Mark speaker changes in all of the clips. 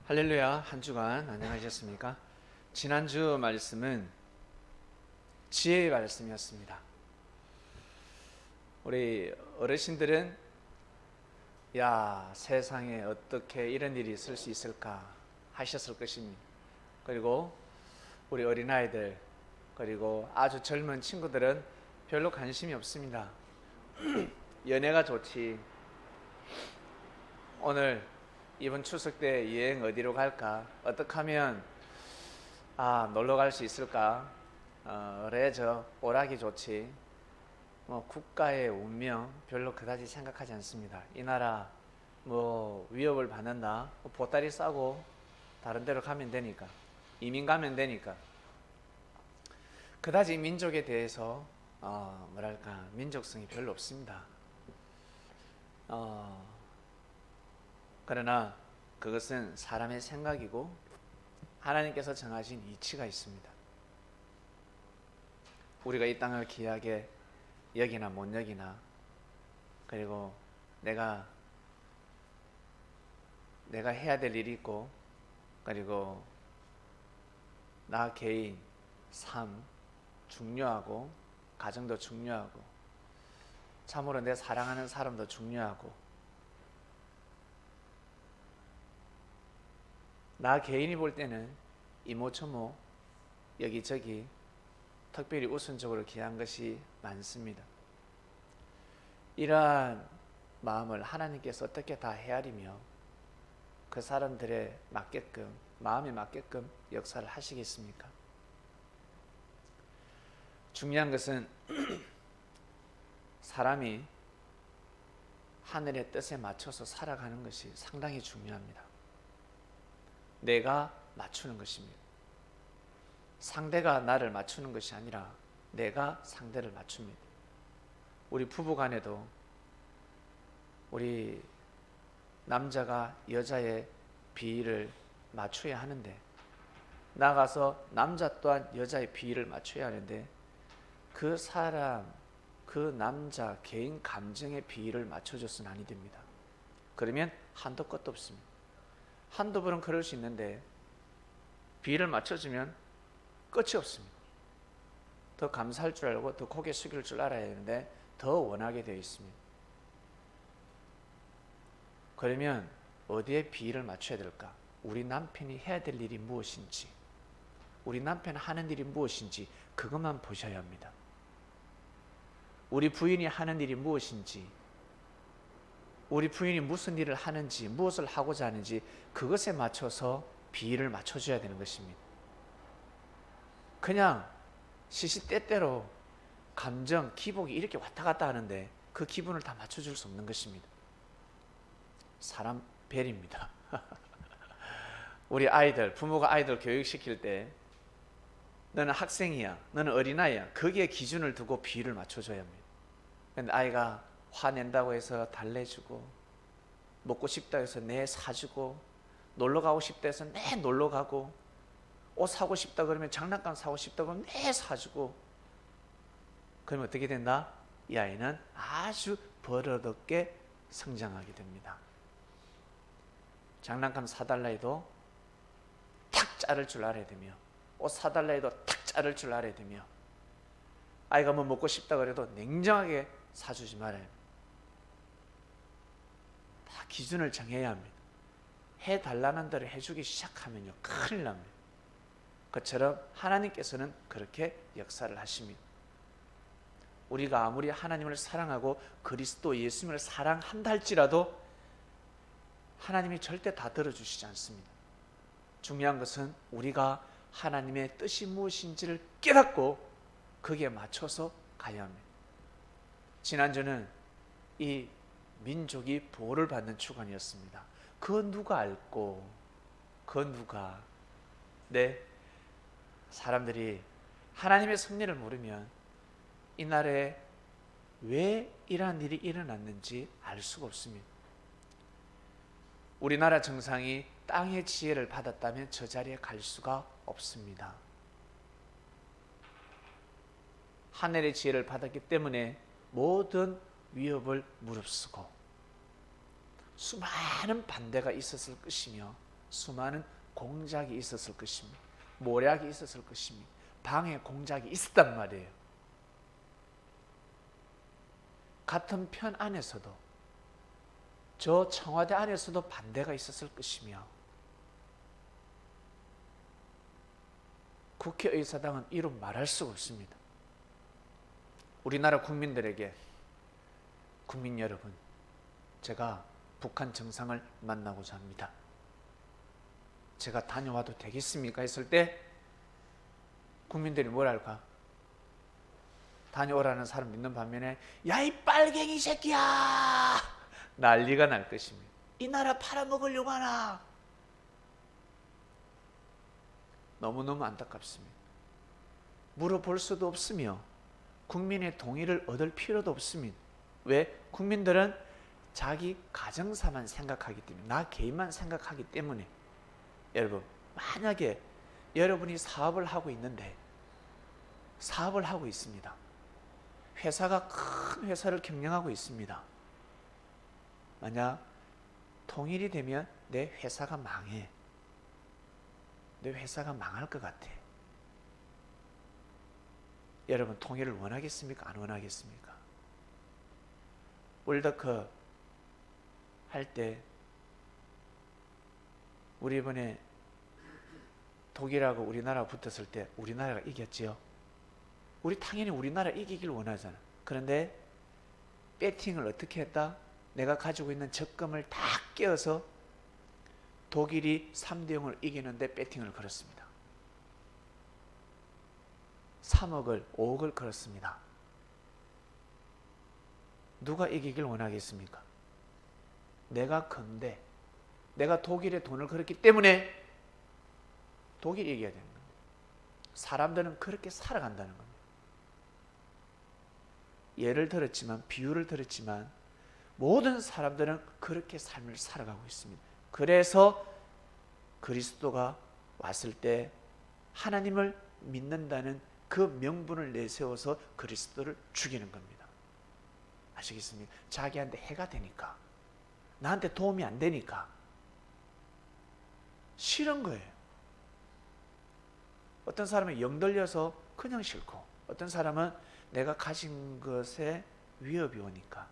Speaker 1: 할렐루야. 한 주간 안녕하셨습니까? 지난주 말씀은 지혜의 말씀이었습니다. 우리 어르신들은 야, 세상에 어떻게 이런 일이 있을 수 있을까 하셨을 것입니다. 그리고 우리 어린아이들, 그리고 아주 젊은 친구들은 별로 관심이 없습니다. 연애가 좋지. 오늘 이번 추석 때 여행 어디로 갈까? 어떻게 하면 놀러 갈 수 있을까? 그래 저 오락이 좋지. 국가의 운명 별로 그다지 생각하지 않습니다. 이 나라 위협을 받는다. 보따리 싸고 다른 데로 가면 되니까, 이민 가면 되니까. 그다지 민족에 대해서 민족성이 별로 없습니다. 그러나 그것은 사람의 생각이고 하나님께서 정하신 이치가 있습니다. 우리가 이 땅을 귀하게 여기나 못 여기나, 그리고 내가 해야 될 일이 있고, 그리고 나 개인 삶 중요하고, 가정도 중요하고, 참으로 내 사랑하는 사람도 중요하고, 나 개인이 볼 때는 이모저모 여기저기 특별히 우선적으로 귀한 것이 많습니다. 이러한 마음을 하나님께서 어떻게 다 헤아리며 그 사람들의 마음에 맞게끔 역사를 하시겠습니까? 중요한 것은 사람이 하늘의 뜻에 맞춰서 살아가는 것이 상당히 중요합니다. 내가 맞추는 것입니다. 상대가 나를 맞추는 것이 아니라 내가 상대를 맞춥니다. 우리 부부 간에도 우리 남자가 여자의 비위를 맞춰야 하는데, 나가서 남자 또한 여자의 비위를 맞춰야 하는데, 그 사람, 그 남자 개인 감정의 비위를 맞춰줘서는 아니 됩니다. 그러면 한도 끝도 없습니다. 한두 번은 그럴 수 있는데 비위를 맞춰주면 끝이 없습니다. 더 감사할 줄 알고 더 고개 숙일 줄 알아야 되는데 더 원하게 되어 있습니다. 그러면 어디에 비위를 맞춰야 될까? 우리 남편이 해야 될 일이 무엇인지, 우리 남편이 하는 일이 무엇인지 그것만 보셔야 합니다. 우리 부인이 하는 일이 무엇인지, 우리 부인이 무슨 일을 하는지, 무엇을 하고자 하는지 그것에 맞춰서 비위를 맞춰줘야 되는 것입니다. 그냥 시시때때로 감정, 기복이 이렇게 왔다 갔다 하는데 그 기분을 다 맞춰줄 수 없는 것입니다. 사람 벨입니다. 우리 아이들, 부모가 아이들 교육시킬 때 너는 학생이야, 너는 어린아이야, 거기에 기준을 두고 비위를 맞춰줘야 합니다. 근데 아이가 화낸다고 해서 달래주고, 먹고 싶다 해서 내 사주고, 놀러 가고 싶다 해서 내 놀러 가고, 옷 사고 싶다 그러면, 장난감 사고 싶다 그러면 내 사주고, 그러면 어떻게 된다? 이 아이는 아주 버릇없게 성장하게 됩니다. 장난감 사달라 해도 탁 자를 줄 알아야 되며, 옷 사달라 해도 탁 자를 줄 알아야 되며, 아이가 뭐 먹고 싶다 그래도 냉정하게 사주지 말아요. 다 기준을 정해야 합니다. 해달라는 대로 해주기 시작하면요, 큰일 납니다. 그처럼 하나님께서는 그렇게 역사를 하십니다. 우리가 아무리 하나님을 사랑하고 그리스도 예수님을 사랑한다 할지라도 하나님이 절대 다 들어주시지 않습니다. 중요한 것은 우리가 하나님의 뜻이 무엇인지를 깨닫고 거기에 맞춰서 가야 합니다. 지난주는 이 민족이 보호를 받는 주간이었습니다. 그 누가 알고, 그 누가. 사람들이 하나님의 섭리를 모르면 이날에 왜 이러한 일이 일어났는지 알 수가 없습니다. 우리나라 정상이 땅의 지혜를 받았다면 저 자리에 갈 수가 없습니다. 하늘의 지혜를 받았기 때문에 모든 위협을 무릅쓰고 수많은 반대가 있었을 것이며 수많은 공작이 있었을 것입니다. 모략이 있었을 것입니다. 방해 공작이 있었단 말이에요. 같은 편 안에서도, 저 청와대 안에서도 반대가 있었을 것이며, 국회의사당은 이루 말할 수가 없습니다. 우리나라 국민들에게, 국민 여러분, 제가 북한 정상을 만나고자 합니다. 제가 다녀와도 되겠습니까? 했을 때 국민들이 뭐랄까? 다녀오라는 사람 믿는 반면에 야, 이 빨갱이 새끼야! 난리가 날 것입니다. 이 나라 팔아먹으려고 하나? 너무너무 안타깝습니다. 물어볼 수도 없으며 국민의 동의를 얻을 필요도 없습니다. 왜? 국민들은 자기 가정사만 생각하기 때문에, 나 개인만 생각하기 때문에. 여러분, 만약에 여러분이 사업을 하고 있는데, 사업을 하고 있습니다. 회사가 큰 회사를 경영하고 있습니다. 만약 통일이 되면 내 회사가 망해. 내 회사가 망할 것 같아. 여러분, 통일을 원하겠습니까? 안 원하겠습니까? 월드컵 할 때 우리 이번에 독일하고 우리나라 붙었을 때 우리나라가 이겼지요. 우리 당연히 우리나라 이기길 원하잖아. 그런데 배팅을 어떻게 했다? 내가 가지고 있는 적금을 다 깨어서 독일이 3대0을 이기는데 배팅을 걸었습니다. 3억을 5억을 걸었습니다. 누가 이기길 원하겠습니까? 내가 건데, 내가 독일에 돈을 걸었기 때문에 독일이 이겨야 되는 겁니다. 사람들은 그렇게 살아간다는 겁니다. 예를 들었지만, 비유를 들었지만 모든 사람들은 그렇게 삶을 살아가고 있습니다. 그래서 그리스도가 왔을 때 하나님을 믿는다는 그 명분을 내세워서 그리스도를 죽이는 겁니다. 아시겠습니까? 자기한테 해가 되니까, 나한테 도움이 안 되니까 싫은 거예요. 어떤 사람은 영들려서 그냥 싫고, 어떤 사람은 내가 가진 것에 위협이 오니까,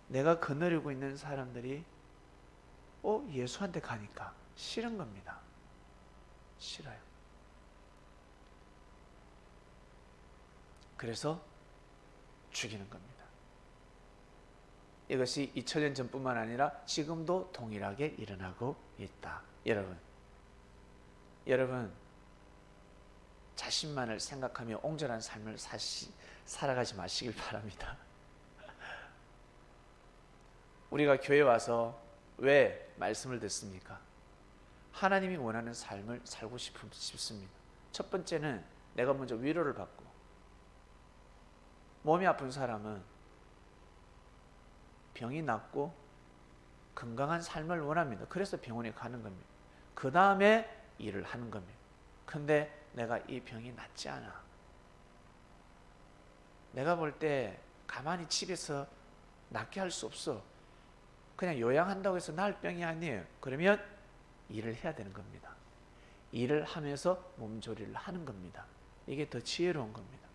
Speaker 1: 내가 거느리고 있는 사람들이 예수한테 가니까 싫은 겁니다. 싫어요. 그래서 죽이는 겁니다. 이것이 2000년 전뿐만 아니라 지금도 동일하게 일어나고 있다. 여러분, 자신만을 생각하며 옹졸한 삶을 살아가지 마시길 바랍니다. 우리가 교회 와서 왜 말씀을 듣습니까? 하나님이 원하는 삶을 살고 싶습니다. 첫 번째는 내가 먼저 위로를 받고, 몸이 아픈 사람은 병이 낫고 건강한 삶을 원합니다. 그래서 병원에 가는 겁니다. 그 다음에 일을 하는 겁니다. 근데 내가 이 병이 낫지 않아. 내가 볼 때 가만히 집에서 낫게 할 수 없어. 그냥 요양한다고 해서 나을 병이 아니에요. 그러면 일을 해야 되는 겁니다. 일을 하면서 몸조리를 하는 겁니다. 이게 더 지혜로운 겁니다.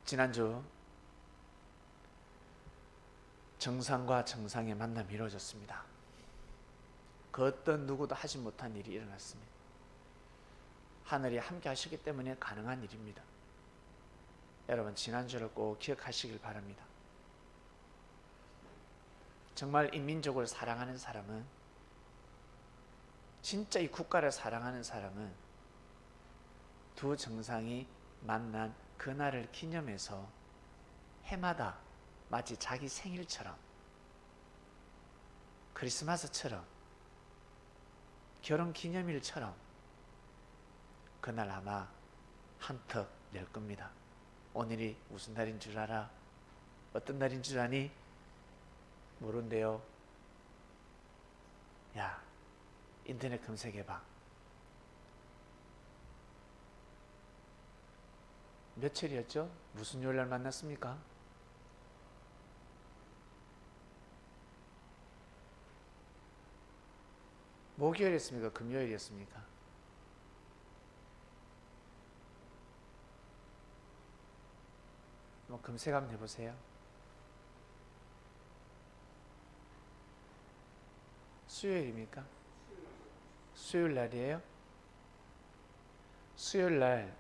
Speaker 1: 지난주 정상과 정상의 만남이 이루어졌습니다. 그 어떤 누구도 하지 못한 일이 일어났습니다. 하늘이 함께 하시기 때문에 가능한 일입니다. 여러분, 지난주를 꼭 기억하시길 바랍니다. 정말 이 민족을 사랑하는 사람은, 진짜 이 국가를 사랑하는 사람은 두 정상이 만난 그날을 기념해서 해마다 마치 자기 생일처럼, 크리스마스처럼, 결혼기념일처럼 그날 아마 한턱 낼 겁니다. 오늘이 무슨 날인 줄 알아? 어떤 날인 줄 아니? 모른대요. 야, 인터넷 검색해봐. 며칠이었죠? 무슨 요일날 만났습니까? 목요일이었습니까? 금요일이었습니까? 뭐 검색 한번 해보세요. 수요일입니까? 수요일 날이에요? 수요일 날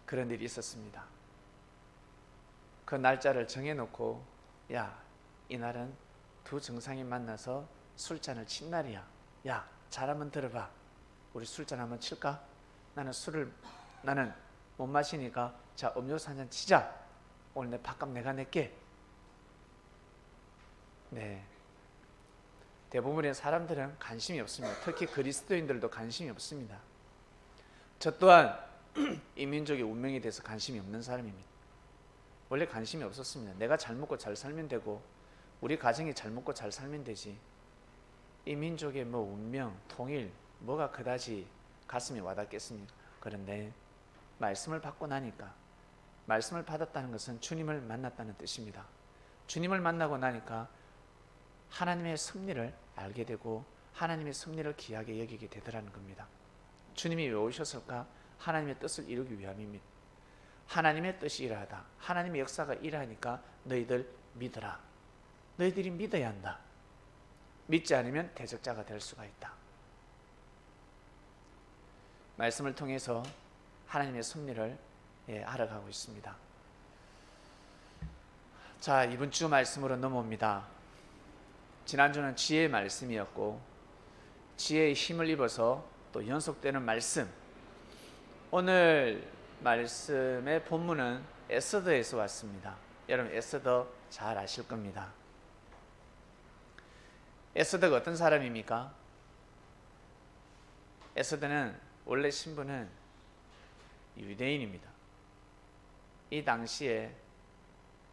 Speaker 1: 그런 일이 있었습니다. 그 날짜를 정해놓고, 야, 이날은 두 정상이 만나서 술잔을 친 날이야. 야, 잘 한번 들어봐. 우리 술잔 한번 칠까? 나는 못 마시니까 자, 음료수 한잔 치자. 오늘 내 밥값 내가 낼게. 네. 대부분의 사람들은 관심이 없습니다. 특히 그리스도인들도 관심이 없습니다. 저 또한 이 민족의 운명에 대해서 관심이 없는 사람입니다. 원래 관심이 없었습니다. 내가 잘 먹고 잘 살면 되고 우리 가정이 잘 먹고 잘 살면 되지, 이 민족의 뭐 운명, 통일, 뭐가 그다지 가슴에 와닿겠습니까? 그런데 말씀을 받고 나니까, 말씀을 받았다는 것은 주님을 만났다는 뜻입니다. 주님을 만나고 나니까 하나님의 섭리를 알게 되고 하나님의 섭리를 귀하게 여기게 되더라는 겁니다. 주님이 왜 오셨을까? 하나님의 뜻을 이루기 위함입니다. 하나님의 뜻이 일하다, 하나님의 역사가 일하니까 너희들 믿어라. 너희들이 믿어야 한다. 믿지 않으면 대적자가 될 수가 있다. 말씀을 통해서 하나님의 섭리를 알아가고 있습니다. 자, 이번 주 말씀으로 넘어옵니다. 지난주는 지혜의 말씀이었고 지혜의 힘을 입어서 또 연속되는 말씀, 오늘 말씀의 본문은 에스더에서 왔습니다. 여러분 에스더 잘 아실 겁니다. 에스더가 어떤 사람입니까? 에스더는 원래 신분은 유대인입니다. 이 당시에,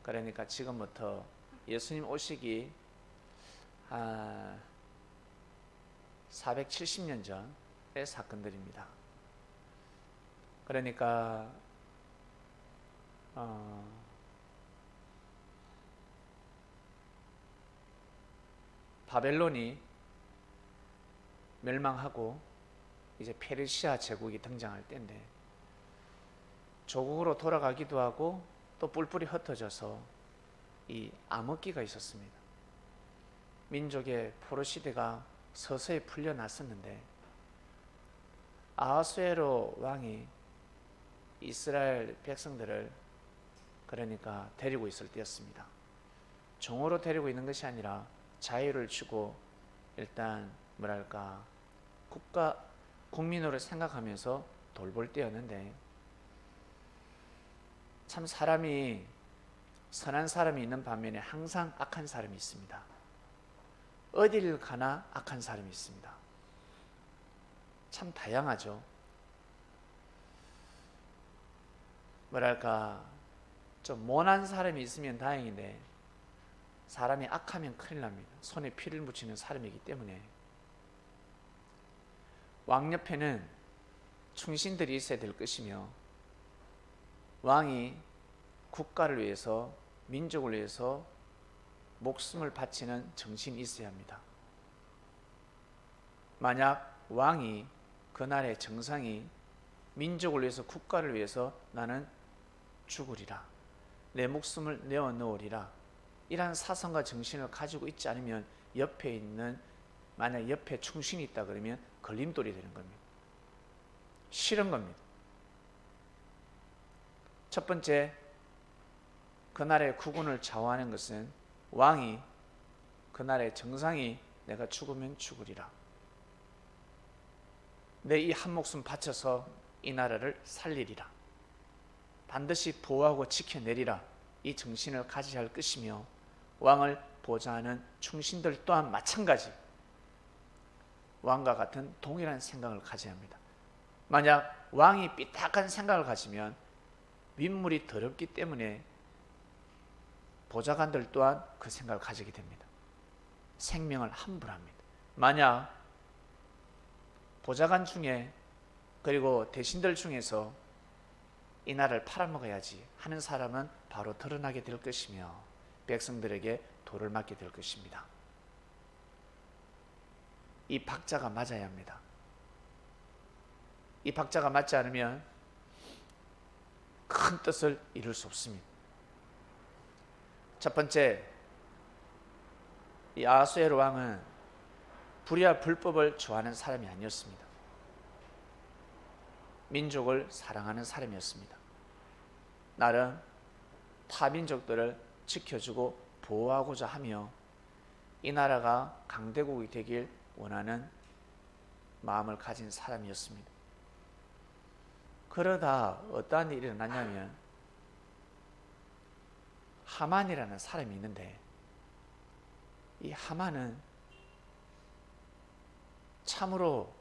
Speaker 1: 그러니까 지금부터 예수님 오시기 470년 전의 사건들입니다. 그러니까 바벨론이 멸망하고 이제 페르시아 제국이 등장할 때인데, 조국으로 돌아가기도 하고 또 뿔뿔이 흩어져서 이 암흑기가 있었습니다. 민족의 포로시대가 서서히 풀려났었는데 아하수에로 왕이 이스라엘 백성들을 그러니까 데리고 있을 때였습니다. 종으로 데리고 있는 것이 아니라 자유를 주고 일단 뭐랄까 국민으로 생각하면서 돌볼 때였는데, 참 사람이 선한 사람이 있는 반면에 항상 악한 사람이 있습니다. 어딜 가나 악한 사람이 있습니다. 참 다양하죠. 뭐랄까 좀 모난 사람이 있으면 다행인데 사람이 악하면 큰일 납니다. 손에 피를 묻히는 사람이기 때문에. 왕 옆에는 충신들이 있어야 될 것이며, 왕이 국가를 위해서 민족을 위해서 목숨을 바치는 정신이 있어야 합니다. 만약 왕이, 그날의 정상이 민족을 위해서 국가를 위해서 나는 죽으리라, 내 목숨을 내어 놓으리라, 이러한 사상과 정신을 가지고 있지 않으면 옆에 있는, 만약 옆에 충신이 있다 그러면 걸림돌이 되는 겁니다. 싫은 겁니다. 첫 번째, 그날의 국운을 좌우하는 것은 왕이, 그날의 정상이 내가 죽으면 죽으리라, 내 이 한 목숨 바쳐서 이 나라를 살리리라, 반드시 보호하고 지켜내리라, 이 정신을 가져야 할 것이며, 왕을 보좌하는 충신들 또한 마찬가지 왕과 같은 동일한 생각을 가져야 합니다. 만약 왕이 삐딱한 생각을 가지면 윗물이 더럽기 때문에 보좌관들 또한 그 생각을 가지게 됩니다. 생명을 함부합니다. 만약 보좌관 중에 그리고 대신들 중에서 이 나라를 팔아먹어야지 하는 사람은 바로 드러나게 될 것이며 백성들에게 돌을 맞게 될 것입니다. 이 박자가 맞아야 합니다. 이 박자가 맞지 않으면 큰 뜻을 이룰 수 없습니다. 첫 번째, 이 아하수에로 왕은 불의와 불법을 좋아하는 사람이 아니었습니다. 민족을 사랑하는 사람이었습니다. 나름 타민족들을 지켜주고 보호하고자 하며 이 나라가 강대국이 되길 원하는 마음을 가진 사람이었습니다. 그러다 어떠한 일이 일어났냐면 하만이라는 사람이 있는데, 이 하만은 참으로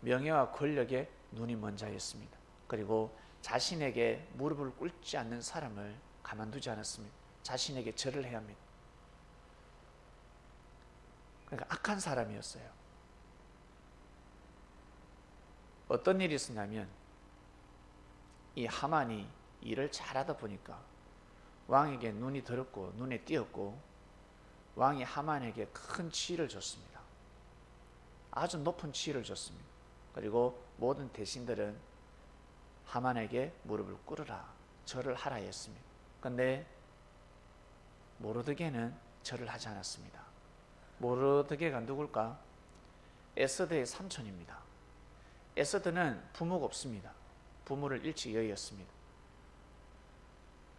Speaker 1: 명예와 권력에 눈이 먼 자였습니다. 그리고 자신에게 무릎을 꿇지 않는 사람을 가만두지 않았습니다. 자신에게 절을 해야 합니다. 그러니까 악한 사람이었어요. 어떤 일이 있었냐면, 이 하만이 일을 잘하다 보니까 왕에게 눈이 들었고 눈에 띄었고, 왕이 하만에게 큰 지위를 줬습니다. 아주 높은 지위를 줬습니다. 그리고 모든 대신들은 하만에게 무릎을 꿇으라, 절을 하라 했습니다. 그런데 모르드게는 절을 하지 않았습니다. 모르드게가 누굴까? 에스더의 삼촌입니다. 에스더는 부모가 없습니다. 부모를 일찍 여의었습니다.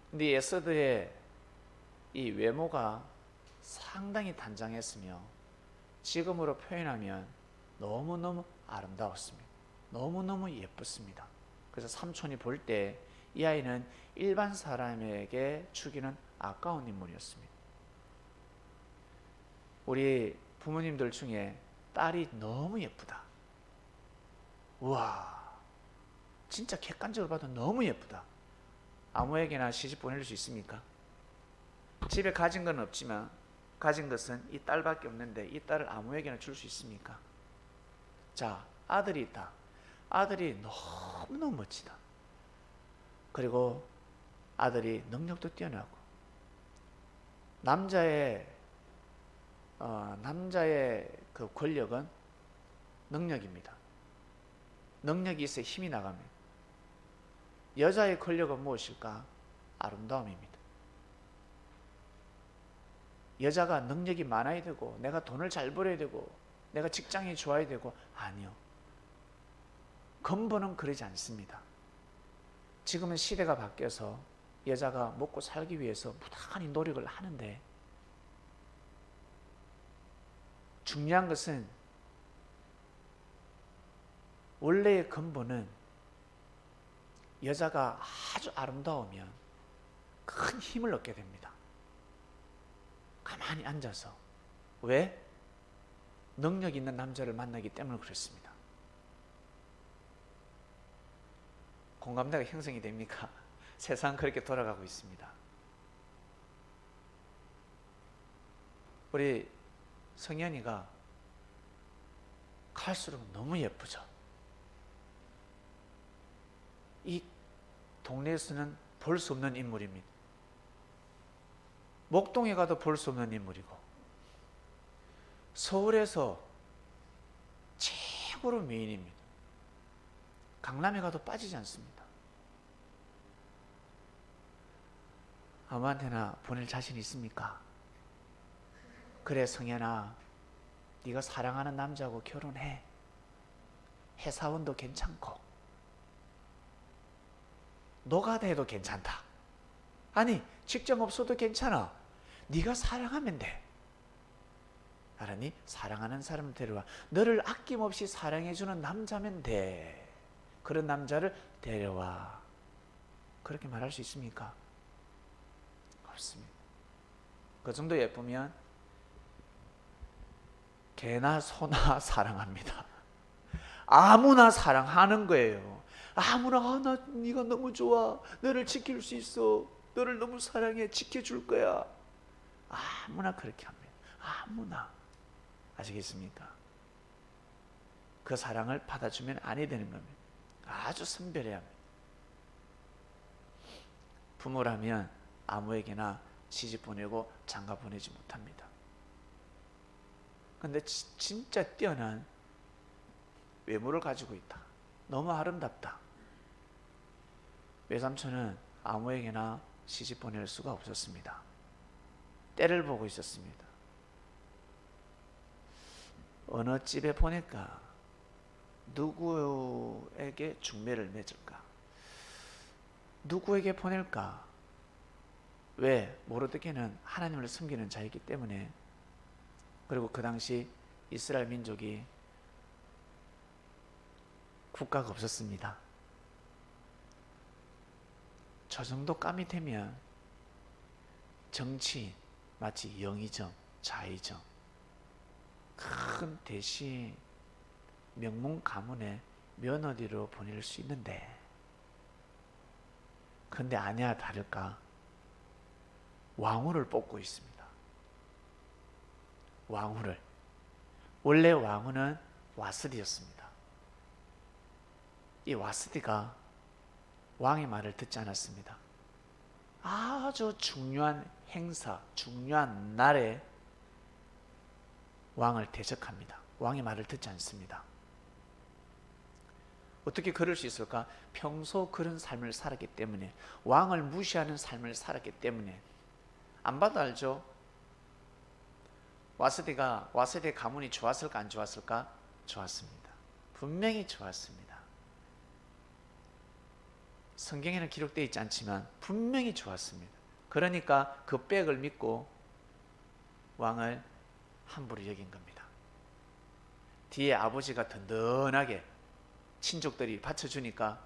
Speaker 1: 근데 에스더의 이 외모가 상당히 단장했으며 지금으로 표현하면 너무너무 아름다웠습니다. 너무너무 예뻤습니다. 그래서 삼촌이 볼 때 이 아이는 일반 사람에게 주기는 아까운 인물이었습니다. 우리 부모님들 중에 딸이 너무 예쁘다, 우와 진짜 객관적으로 봐도 너무 예쁘다, 아무에게나 시집 보낼 수 있습니까? 집에 가진 건 없지만 가진 것은 이 딸밖에 없는데 이 딸을 아무에게나 줄 수 있습니까? 자, 아들이 있다. 아들이 너무너무 멋지다. 그리고 아들이 능력도 뛰어나고, 남자의 그 권력은 능력입니다. 능력이 있어야 힘이 나갑니다. 여자의 권력은 무엇일까? 아름다움입니다. 여자가 능력이 많아야 되고 내가 돈을 잘 벌어야 되고 내가 직장이 좋아야 되고, 아니요. 근본은 그러지 않습니다. 지금은 시대가 바뀌어서 여자가 먹고 살기 위해서 무단히 노력을 하는데, 중요한 것은 원래의 근본은 여자가 아주 아름다우면 큰 힘을 얻게 됩니다. 가만히 앉아서. 왜? 능력 있는 남자를 만나기 때문에 그렇습니다. 공감대가 형성이 됩니까? 세상은 그렇게 돌아가고 있습니다. 우리 성현이가 갈수록 너무 예쁘죠. 이 동네에서는 볼 수 없는 인물입니다. 목동에 가도 볼 수 없는 인물이고, 서울에서 최고로 미인입니다. 강남에 가도 빠지지 않습니다. 아무한테나 보낼 자신 있습니까? 그래 성현아, 네가 사랑하는 남자하고 결혼해. 회사원도 괜찮고 노가다 해도 괜찮다. 아니 직장 없어도 괜찮아. 네가 사랑하면 돼. 알았니? 사랑하는 사람을 데려와. 너를 아낌없이 사랑해주는 남자면 돼. 그런 남자를 데려와. 그렇게 말할 수 있습니까? 없습니다. 그 정도 예쁘면 개나 소나 사랑합니다. 아무나 사랑하는 거예요. 아무나, 나 네가 너무 좋아, 너를 지킬 수 있어, 너를 너무 사랑해, 지켜줄 거야. 아무나 그렇게 합니다. 아무나. 아시겠습니까? 그 사랑을 받아주면 아니 되는 겁니다. 아주 선별해야 합니다. 부모라면 아무에게나 시집 보내고 장가 보내지 못합니다. 근데 진짜 뛰어난 외모를 가지고 있다. 너무 아름답다. 외삼촌은 아무에게나 시집 보낼 수가 없었습니다. 때를 보고 있었습니다. 어느 집에 보낼까? 누구에게 중매를 맺을까? 누구에게 보낼까? 왜? 모르드게는 하나님을 섬기는 자이기 때문에. 그리고 그 당시 이스라엘 민족이 국가가 없었습니다. 저 정도 깜이 되면 정치인, 마치 영의정, 좌의정, 큰 대신 명문 가문의 며느리로 보낼 수 있는데, 근데 아니야 다를까 왕후를 뽑고 있습니다. 왕후를. 원래 왕후는 와스디였습니다. 이 와스디가 왕의 말을 듣지 않았습니다. 아주 중요한 행사, 중요한 날에 왕을 대적합니다. 왕의 말을 듣지 않습니다. 어떻게 그럴 수 있을까? 평소 그런 삶을 살았기 때문에, 왕을 무시하는 삶을 살았기 때문에. 안 봐도 알죠? 와스디의 가문이 좋았을까 안 좋았을까? 좋았습니다. 분명히 좋았습니다. 성경에는 기록되어 있지 않지만 분명히 좋았습니다. 그러니까 그 백을 믿고 왕을 함부로 여긴 겁니다. 뒤에 아버지가 든든하게 친족들이 받쳐주니까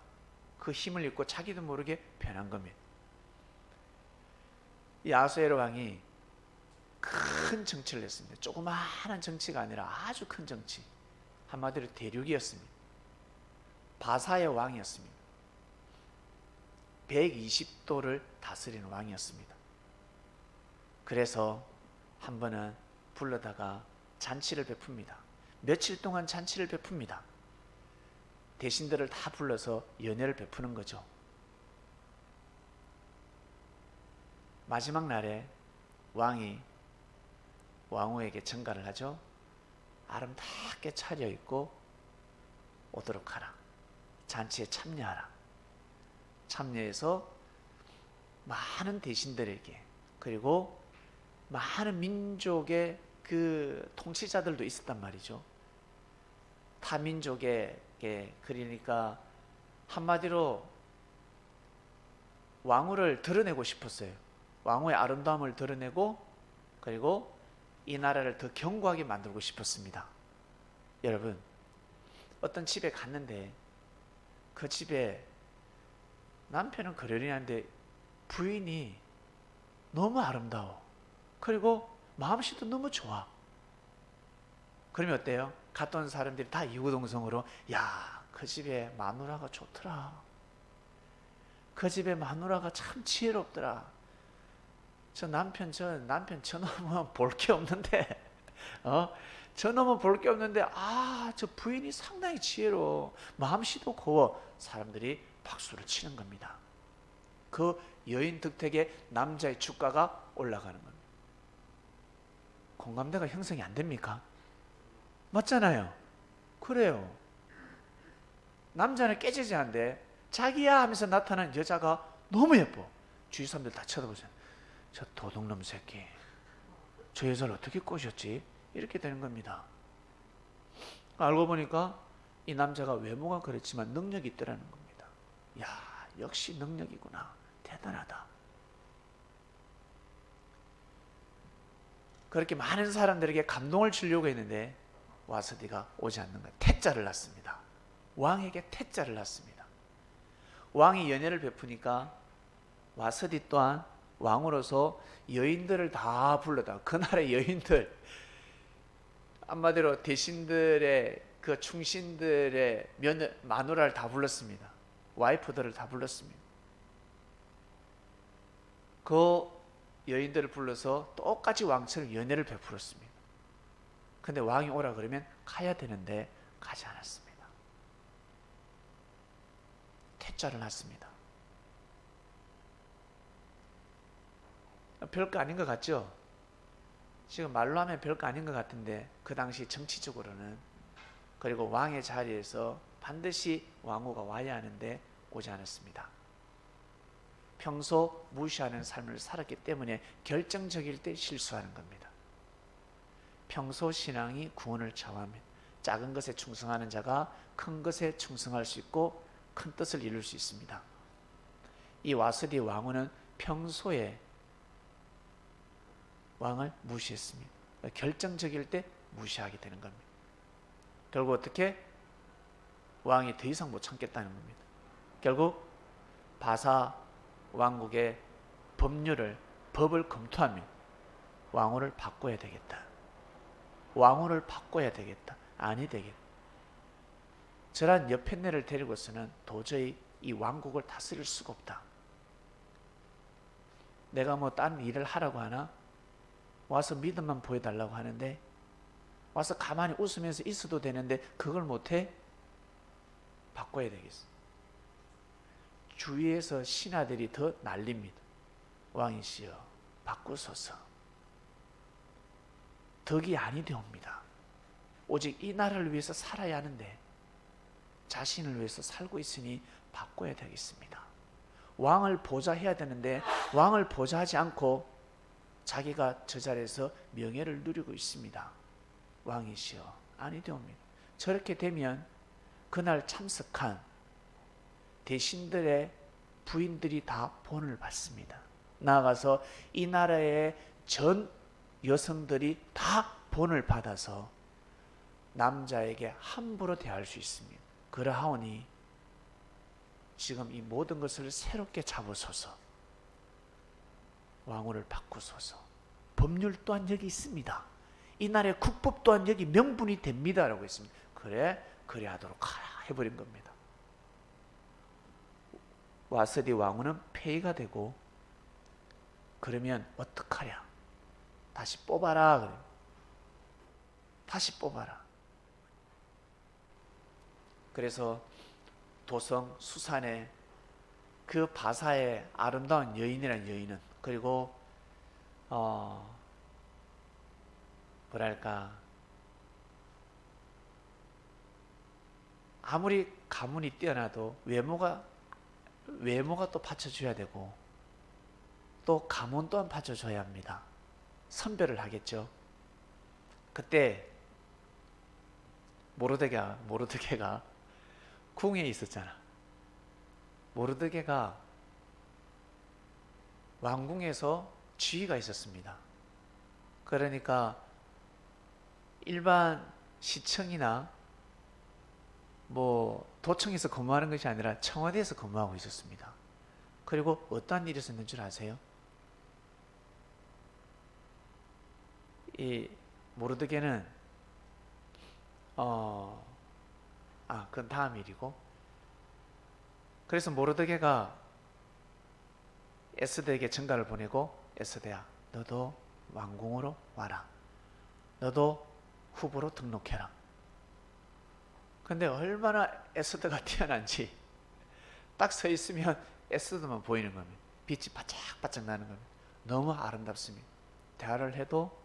Speaker 1: 그 힘을 입고 자기도 모르게 변한 겁니다. 이 아하수에로 왕이 큰 정치를 했습니다. 조그마한 정치가 아니라 아주 큰 정치, 한마디로 대륙이었습니다. 바사의 왕이었습니다. 120도를 다스리는 왕이었습니다. 그래서 한 번은 불러다가 잔치를 베풉니다. 며칠 동안 잔치를 베풉니다. 대신들을 다 불러서 연회를 베푸는 거죠. 마지막 날에 왕이 왕후에게 전가를 하죠. 아름답게 차려입고 오도록 하라. 잔치에 참여하라. 참여해서 많은 대신들에게, 그리고 많은 민족의 그 통치자들도 있었단 말이죠. 타민족에게, 그러니까 한마디로 왕후를 드러내고 싶었어요. 왕후의 아름다움을 드러내고, 그리고 이 나라를 더 견고하게 만들고 싶었습니다. 여러분, 어떤 집에 갔는데 그 집에 남편은 그러려는데 부인이 너무 아름다워. 그리고 마음씨도 너무 좋아. 그러면 어때요? 갔다 온 사람들이 다 이구동성으로, 야, 그 집에 마누라가 좋더라. 그 집에 마누라가 참 지혜롭더라. 저 남편 저놈은 볼 게 없는데, 저놈은 볼 게 없는데, 저 부인이 상당히 지혜로워. 마음씨도 고워. 사람들이 박수를 치는 겁니다. 그 여인 득택에 남자의 주가가 올라가는 겁니다. 공감대가 형성이 안 됩니까? 맞잖아요. 그래요. 남자는 깨지지 않는데 자기야 하면서 나타난 여자가 너무 예뻐. 주위 사람들 다 쳐다보세요. 저 도둑놈 새끼, 저 여자를 어떻게 꼬셨지? 이렇게 되는 겁니다. 알고 보니까 이 남자가 외모가 그렇지만 능력이 있더라는 겁니다. 야, 역시 능력이구나. 대단하다. 그렇게 많은 사람들에게 감동을 주려고 했는데 와스디가 오지 않는 거예요. 태자를 낳습니다. 왕에게 태자를 낳습니다. 왕이 연회를 베푸니까 와스디 또한 왕으로서 여인들을 다 불러다, 그 나라의 여인들, 한마디로 대신들의 그 충신들의 마누라를 다 불렀습니다. 와이프들을 다 불렀습니다. 그 여인들을 불러서 똑같이 왕처럼 연회를 베풀었습니다. 근데 왕이 오라 그러면 가야 되는데 가지 않았습니다. 태자를 낳습니다. 별거 아닌 것 같죠? 지금 말로 하면 별거 아닌 것 같은데 그 당시 정치적으로는, 그리고 왕의 자리에서 반드시 왕후가 와야 하는데 오지 않았습니다. 평소 무시하는 삶을 살았기 때문에 결정적일 때 실수하는 겁니다. 평소 신앙이 구원을 좌우하면 작은 것에 충성하는 자가 큰 것에 충성할 수 있고 큰 뜻을 이룰 수 있습니다. 이 와스디 왕후는 평소에 왕을 무시했습니다. 결정적일 때 무시하게 되는 겁니다. 결국 어떻게? 왕이 더 이상 못 참겠다는 겁니다. 결국 바사 왕국의 법을 검토하면 왕후를 바꿔야 되겠다. 왕후를 바꿔야 되겠다. 아니 되겠다. 저런 여편네를 데리고서는 도저히 이 왕국을 다스릴 수가 없다. 내가 뭐 다른 일을 하라고 하나? 와서 믿음만 보여달라고 하는데, 와서 가만히 웃으면서 있어도 되는데 그걸 못해? 바꿔야 되겠어. 주위에서 신하들이 더 난립니다. 왕이시여 바꾸소서. 덕이 아니되옵니다. 오직 이 나라를 위해서 살아야 하는데 자신을 위해서 살고 있으니 바꿔야 되겠습니다. 왕을 보좌해야 되는데 왕을 보좌하지 않고 자기가 저 자리에서 명예를 누리고 있습니다. 왕이시여 아니되옵니다. 저렇게 되면 그날 참석한 대신들의 부인들이 다 본을 받습니다. 나아가서 이 나라의 전 여성들이 다 본을 받아서 남자에게 함부로 대할 수 있습니다. 그러하오니 지금 이 모든 것을 새롭게 잡으소서. 왕후를 바꾸소서. 법률 또한 여기 있습니다. 이 나라의 국법 또한 여기 명분이 됩니다 라고 했습니다. 그래 하도록 하라 해버린 겁니다. 와스디 왕후는 폐위가 되고, 그러면 어떡하랴? 다시 뽑아라. 그래. 다시 뽑아라. 그래서 도성 수산에 그 바사의 아름다운 여인이라는 여인은, 그리고 뭐랄까, 아무리 가문이 뛰어나도 외모가 또 받쳐줘야 되고 또 가문 또한 받쳐줘야 합니다. 선별을 하겠죠. 그때 모르드게가 궁에 있었잖아. 모르드게가 왕궁에서 지위가 있었습니다. 그러니까 일반 시청이나 뭐 도청에서 근무하는 것이 아니라 청와대에서 근무하고 있었습니다. 그리고 어떠한 일이 있었는 줄 아세요? 이 모르드게는 그건 다음 일이고, 그래서 모르드게가 에스더에게 전가를 보내고, 에스더야 너도 왕궁으로 와라. 너도 후보로 등록해라. 근데 얼마나 에스더가 뛰어난지 딱 서 있으면 에스더만 보이는 겁니다. 빛이 바짝바짝 나는 겁니다. 너무 아름답습니다. 대화를 해도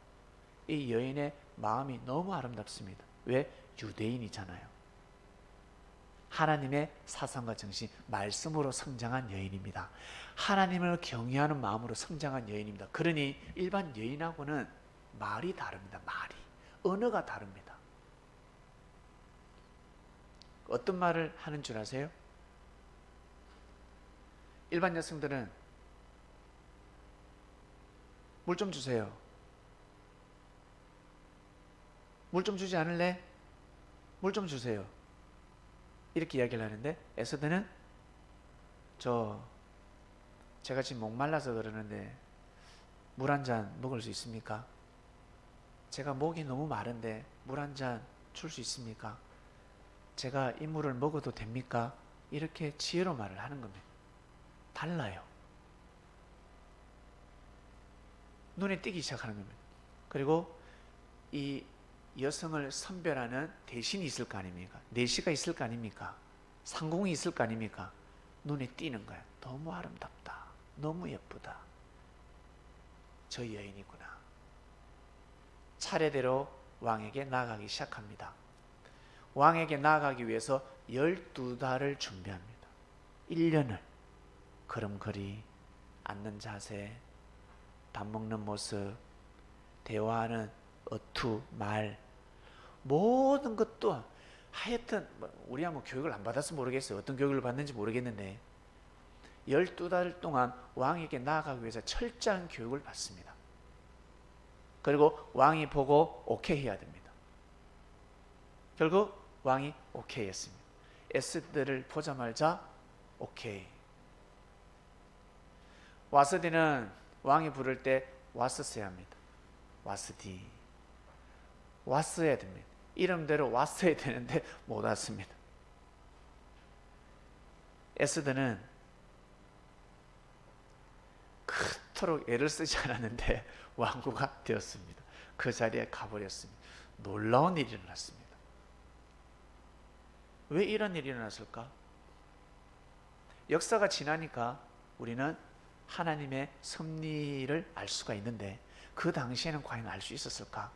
Speaker 1: 이 여인의 마음이 너무 아름답습니다. 왜? 유대인이잖아요. 하나님의 사상과 정신, 말씀으로 성장한 여인입니다. 하나님을 경외하는 마음으로 성장한 여인입니다. 그러니 일반 여인하고는 말이 다릅니다. 언어가 다릅니다. 어떤 말을 하는 줄 아세요? 일반 여성들은 물 좀 주세요. 물 좀 주지 않을래? 물 좀 주세요. 이렇게 이야기를 하는데, 에스더는 제가 지금 목말라서 그러는데 물 한 잔 먹을 수 있습니까? 제가 목이 너무 마른데 물 한 잔 줄 수 있습니까? 제가 이 물을 먹어도 됩니까? 이렇게 지혜로 말을 하는 겁니다. 달라요. 눈에 띄기 시작하는 겁니다. 그리고 이 여성을 선별하는 대신이 있을 거 아닙니까? 내시가 있을 거 아닙니까? 상공이 있을 거 아닙니까? 눈에 띄는 거야. 너무 아름답다. 너무 예쁘다. 저 여인이구나. 차례대로 왕에게 나아가기 시작합니다. 왕에게 나아가기 위해서 12달을 준비합니다. 1년을 걸음걸이, 앉는 자세, 밥 먹는 모습, 대화하는 어투, 말, 모든 것도 하여튼 우리야 뭐 교육을 안 받아서 모르겠어요. 어떤 교육을 받는지 모르겠는데 12달 동안 왕에게 나아가기 위해서 철저한 교육을 받습니다. 그리고 왕이 보고 오케이 해야 됩니다. 결국 왕이 오케이 했습니다. 에스더를 보자마자 오케이. 와스디는 왕이 부를 때 와스어야 합니다. 와스디. 왔어야 됩니다. 이름대로 왔어야 되는데 못 왔습니다. 에스더는 그토록 애를 쓰지 않았는데 왕후가 되었습니다. 그 자리에 가버렸습니다. 놀라운 일이 일어났습니다. 왜 이런 일이 일어났을까? 역사가 지나니까 우리는 하나님의 섭리를 알 수가 있는데 그 당시에는 과연 알 수 있었을까?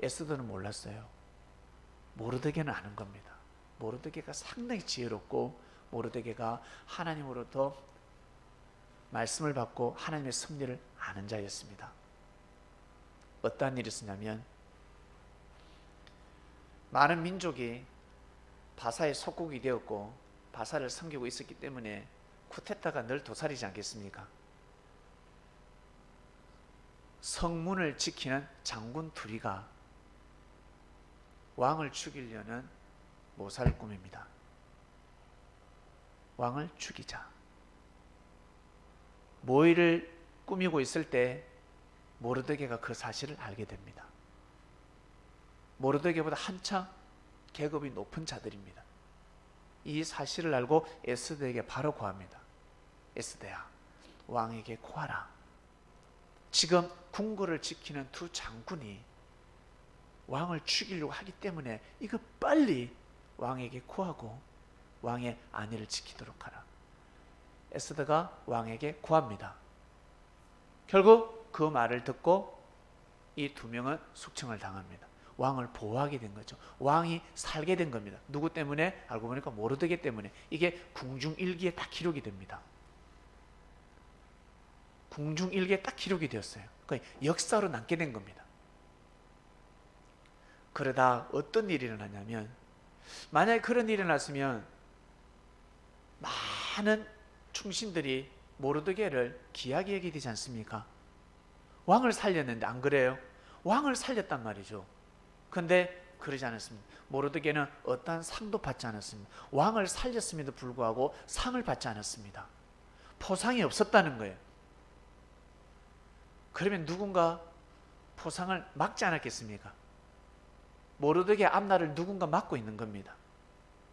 Speaker 1: 에스더는 몰랐어요. 모르드게는 아는 겁니다. 모르드게가 상당히 지혜롭고 모르드게가 하나님으로부터 말씀을 받고 하나님의 섭리를 아는 자였습니다. 어떠한 일이 있었냐면 많은 민족이 바사의 속국이 되었고 바사를 섬기고 있었기 때문에 쿠데타가 늘 도살이지 않겠습니까? 성문을 지키는 장군 둘이가 왕을 죽이려는 모사를 꾸밉니다. 왕을 죽이자. 모의를 꾸미고 있을 때 모르드게가 그 사실을 알게 됩니다. 모르드게보다 한참 계급이 높은 자들입니다. 이 사실을 알고 에스더에게 바로 고합니다. 에스더야, 왕에게 고하라. 지금 궁궐을 지키는 두 장군이 왕을 죽이려고 하기 때문에 이거 빨리 왕에게 고하고 왕의 안위를 지키도록 하라. 에스더가 왕에게 고합니다. 결국 그 말을 듣고 이 두 명은 숙청을 당합니다. 왕을 보호하게 된 거죠. 왕이 살게 된 겁니다. 누구 때문에? 알고 보니까 모르드게 때문에. 이게 궁중일기에 딱 기록이 됩니다. 궁중일기에 딱 기록이 되었어요. 그러니까 역사로 남게 된 겁니다. 그러다 어떤 일이 일어나냐면 만약에 그런 일이 일어났으면 많은 충신들이 모르드게를 귀하게 여기게 되지 않습니까? 왕을 살렸는데 안 그래요? 왕을 살렸단 말이죠. 근데 그러지 않았습니다. 모르드게는 어떠한 상도 받지 않았습니다. 왕을 살렸음에도 불구하고 상을 받지 않았습니다. 포상이 없었다는 거예요. 그러면 누군가 포상을 막지 않았겠습니까? 모르드게 앞날을 누군가 막고 있는 겁니다.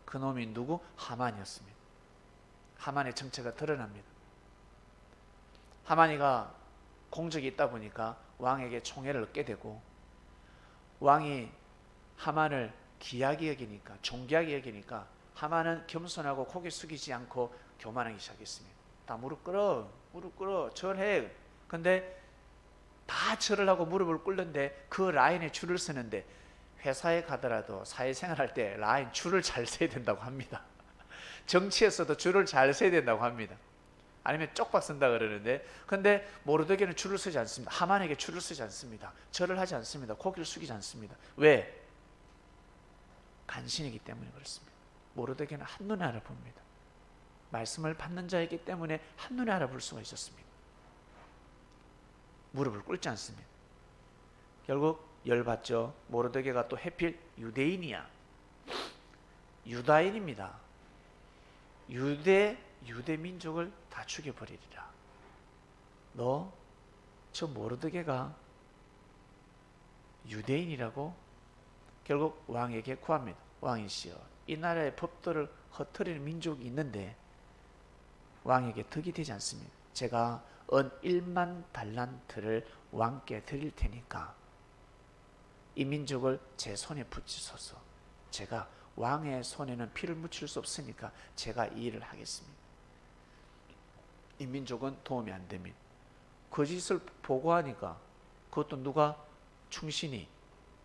Speaker 1: 그 놈이 누구? 하만이었습니다. 하만의 정체가 드러납니다. 하만이가 공적이 있다 보니까 왕에게 총애를 얻게 되고 왕이 하만을 귀하게 여기니까 존귀하게 여기니까 하만은 겸손하고 고개 숙이지 않고 교만하기 시작했습니다. 다 무릎 꿇어 절해. 근데 다 절을 하고 무릎을 꿇는데 그 라인에 줄을 서는데 회사에 가더라도 사회생활할 때 라인 줄을 잘 서야 된다고 합니다. 정치에서도 줄을 잘 서야 된다고 합니다. 아니면 쪽박 쓴다 그러는데 근데 모르드게는 줄을 서지 않습니다. 하만에게 줄을 서지 않습니다. 절을 하지 않습니다. 고개를 숙이지 않습니다. 왜? 간신이기 때문에 그렇습니다. 모르드게는 한눈에 알아봅니다. 말씀을 받는 자이기 때문에 한눈에 알아볼 수가 있었습니다. 무릎을 꿇지 않습니다. 결국 열받죠. 모르드게가 또 해필 유대인이야. 유다인입니다. 유대 민족을 다 죽여버리리라. 저 모르드게가 유대인이라고? 결국 왕에게 구합니다. 왕이시여, 이 나라의 법도를 허트리는 민족이 있는데 왕에게 득이 되지 않습니다. 제가 은 1만 달란트를 왕께 드릴 테니까 이 민족을 제 손에 붙이소서. 제가 왕의 손에는 피를 묻힐 수 없으니까 제가 이 일을 하겠습니다. 이 민족은 도움이 안 됩니다. 그 짓을 보고하니까 그것도 누가? 충신이,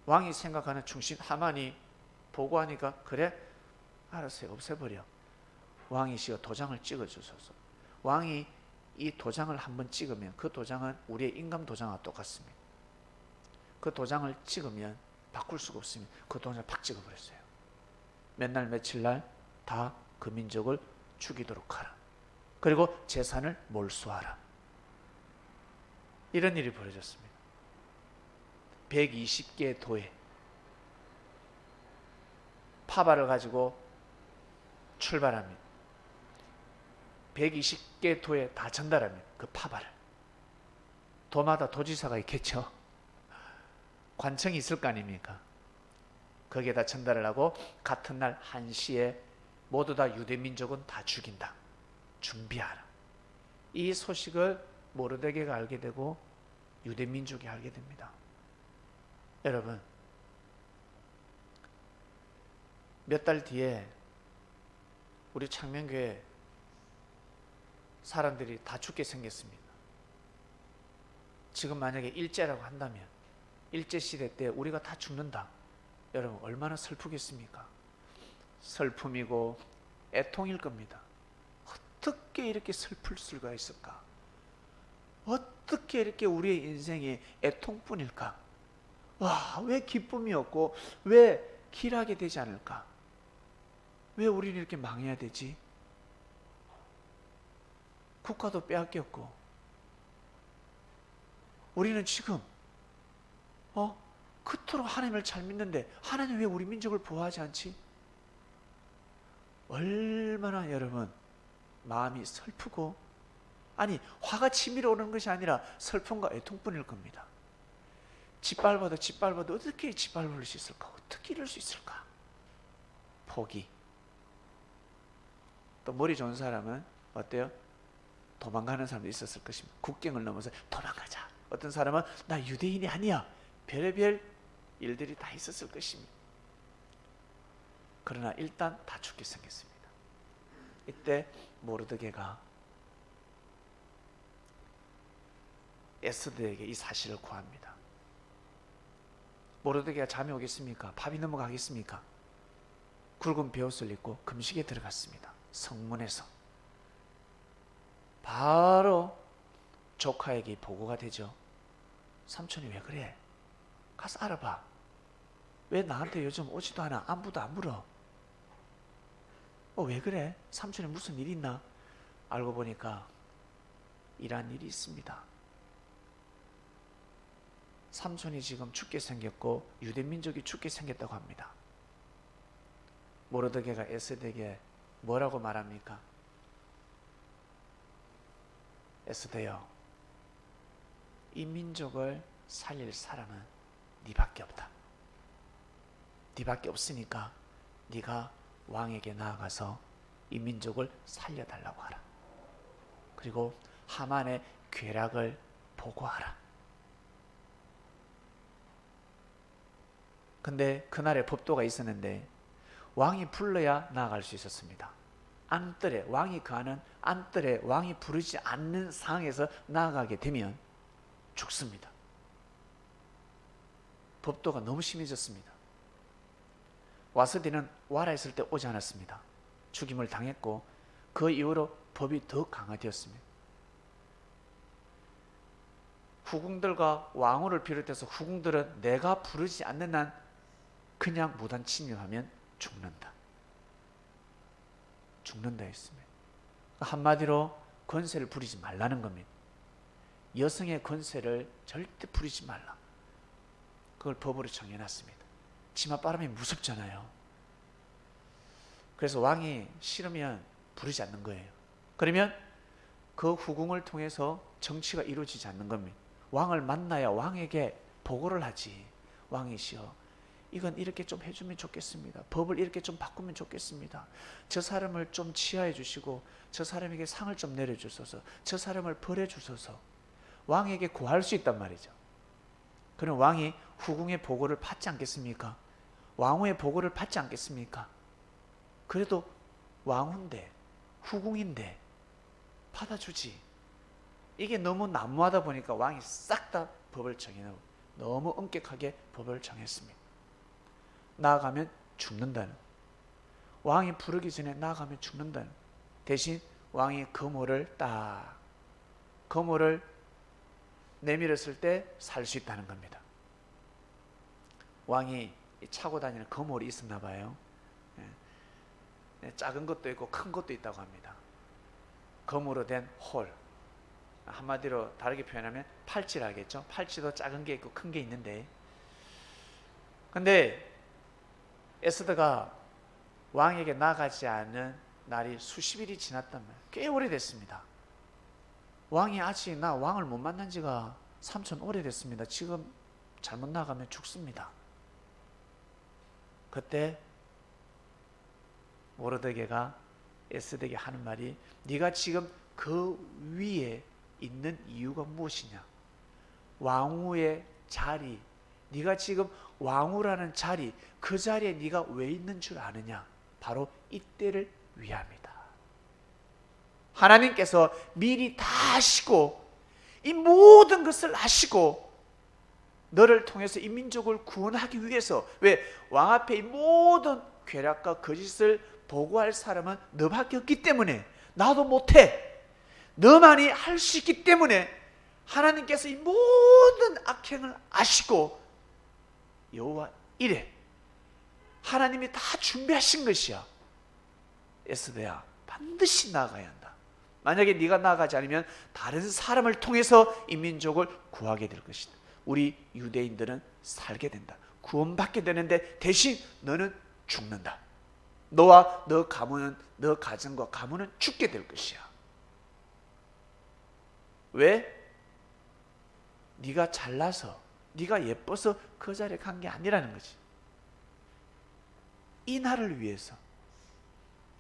Speaker 1: 왕이 생각하는 충신 하만이 보고하니까 그래? 알았어요. 없애버려. 왕이시여 도장을 찍어주소서. 왕이 이 도장을 한번 찍으면 그 도장은 우리의 인감 도장과 똑같습니다. 그 도장을 찍으면 바꿀 수가 없으면 그 도장을 팍 찍어버렸어요. 몇 날 며칠 날 다 그 민족을 죽이도록 하라. 그리고 재산을 몰수하라. 이런 일이 벌어졌습니다. 120개의 도에 파발을 가지고 출발합니다. 120개 도에 다 전달합니다. 그 파발을. 도마다 도지사가 있겠죠. 관청이 있을 거 아닙니까? 거기에다 전달을 하고 같은 날 1시에 모두 다 유대민족은 다 죽인다. 준비하라. 이 소식을 모르드게가 알게 되고 유대민족이 알게 됩니다. 여러분, 몇 달 뒤에 우리 창명교회 사람들이 다 죽게 생겼습니다. 지금 만약에 일제라고 한다면 일제시대 때 우리가 다 죽는다. 여러분 얼마나 슬프겠습니까? 슬픔이고 애통일 겁니다. 어떻게 이렇게 슬플 수가 있을까? 어떻게 이렇게 우리의 인생이 애통뿐일까? 와, 왜 기쁨이 없고 왜 길하게 되지 않을까? 왜 우리는 이렇게 망해야 되지? 국가도 빼앗겼고 우리는 지금 그토록 하나님을 잘 믿는데 하나님 왜 우리 민족을 보호하지 않지? 얼마나 여러분 마음이 슬프고, 아니 화가 치밀어 오는 것이 아니라 슬픔과 애통뿐일 겁니다. 짓밟아도 어떻게 짓밟을 수 있을까? 어떻게 이럴 수 있을까? 포기. 또 머리 좋은 사람은 어때요? 도망가는 사람도 있었을 것입니다. 국경을 넘어서 도망가자. 어떤 사람은 나 유대인이 아니야. 별의별 일들이 다 있었을 것입니다. 그러나 일단 다 죽게 생겼습니다. 이때 모르드게가 에스더에게 이 사실을 구합니다. 모르드게가 잠이 오겠습니까? 밥이 넘어가겠습니까? 굵은 베옷을 입고 금식에 들어갔습니다. 성문에서 바로 조카에게 보고가 되죠. 삼촌이 왜 그래? 가서 알아봐. 왜 나한테 요즘 오지도 않아? 안부도 안 물어. 왜 그래? 삼촌이 무슨 일 있나? 알고 보니까 이러한 일이 있습니다. 삼촌이 지금 죽게 생겼고 유대민족이 죽게 생겼다고 합니다. 모르드게가 에스더에게 뭐라고 말합니까? 에스더여, 이 민족을 살릴 사람은 네밖에 없다. 네밖에 없으니까 네가 왕에게 나아가서 이 민족을 살려달라고 하라. 그리고 하만의 괴락을 보고하라. 근데 그날에 법도가 있었는데 왕이 불러야 나아갈 수 있었습니다. 안뜰에, 왕이 거하는 안뜰에 왕이 부르지 않는 상황에서 나아가게 되면 죽습니다. 법도가 너무 심해졌습니다. 와스디는 와라 했을 때 오지 않았습니다. 죽임을 당했고 그 이후로 법이 더 강화되었습니다. 후궁들과 왕후를 비롯해서 후궁들은 내가 부르지 않는 한 그냥 무단 침입하면 죽는다. 죽는다 했습니다. 한마디로 권세를 부리지 말라는 겁니다. 여성의 권세를 절대 부리지 말라. 그걸 법으로 정해놨습니다. 치맛바람이 무섭잖아요. 그래서 왕이 싫으면 부르지 않는 거예요. 그러면 그 후궁을 통해서 정치가 이루어지지 않는 겁니다. 왕을 만나야 왕에게 보고를 하지. 왕이시여, 이건 이렇게 좀 해주면 좋겠습니다. 법을 이렇게 좀 바꾸면 좋겠습니다. 저 사람을 좀 치하해 주시고 저 사람에게 상을 좀 내려주소서. 저 사람을 벌해주소서. 왕에게 구할 수 있단 말이죠. 그럼 왕이 후궁의 보고를 받지 않겠습니까? 왕후의 보고를 받지 않겠습니까? 그래도 왕후인데 후궁인데 받아주지. 이게 너무 난무하다 보니까 왕이 싹 다 법을 정해놓고 너무 엄격하게 법을 정했습니다. 나아가면 죽는다는, 왕이 부르기 전에 나아가면 죽는다는, 대신 왕이 거모를 내밀었을 때 살 수 있다는 겁니다. 왕이 차고 다니는 거물이 있었나 봐요. 작은 것도 있고 큰 것도 있다고 합니다. 검으로 된 홀, 한마디로 다르게 표현하면 팔찌라겠죠. 팔찌도 작은 게 있고 큰 게 있는데, 근데 에스더가 왕에게 나가지 않은 날이 수십일이 지났단 말이에요. 꽤 오래됐습니다. 왕이 아직 나 왕을 못 만난 지가 3천 오래됐습니다. 지금 잘못 나가면 죽습니다. 그때 모르드게가 에스더에게 하는 말이, 네가 지금 그 위에 있는 이유가 무엇이냐? 왕후의 자리, 네가 지금 왕후라는 자리, 그 자리에 네가 왜 있는 줄 아느냐? 바로 이때를 위함이다. 하나님께서 미리 다 아시고 이 모든 것을 아시고 너를 통해서 이 민족을 구원하기 위해서, 왜? 왕 앞에 이 모든 괴락과 거짓을 보고할 사람은 너밖에 없기 때문에, 나도 못해, 너만이 할 수 있기 때문에 하나님께서 이 모든 악행을 아시고 여호와 이래 하나님이 다 준비하신 것이야. 에스더야, 반드시 나아가야 한다. 만약에 네가 나아가지 않으면 다른 사람을 통해서 이 민족을 구하게 될 것이다. 우리 유대인들은 살게 된다. 구원받게 되는데 대신 너는 죽는다. 너와 너 가문은, 너 가정과 가문은 죽게 될 것이야. 왜? 네가 잘나서, 네가 예뻐서 그 자리에 간 게 아니라는 거지. 이 날을 위해서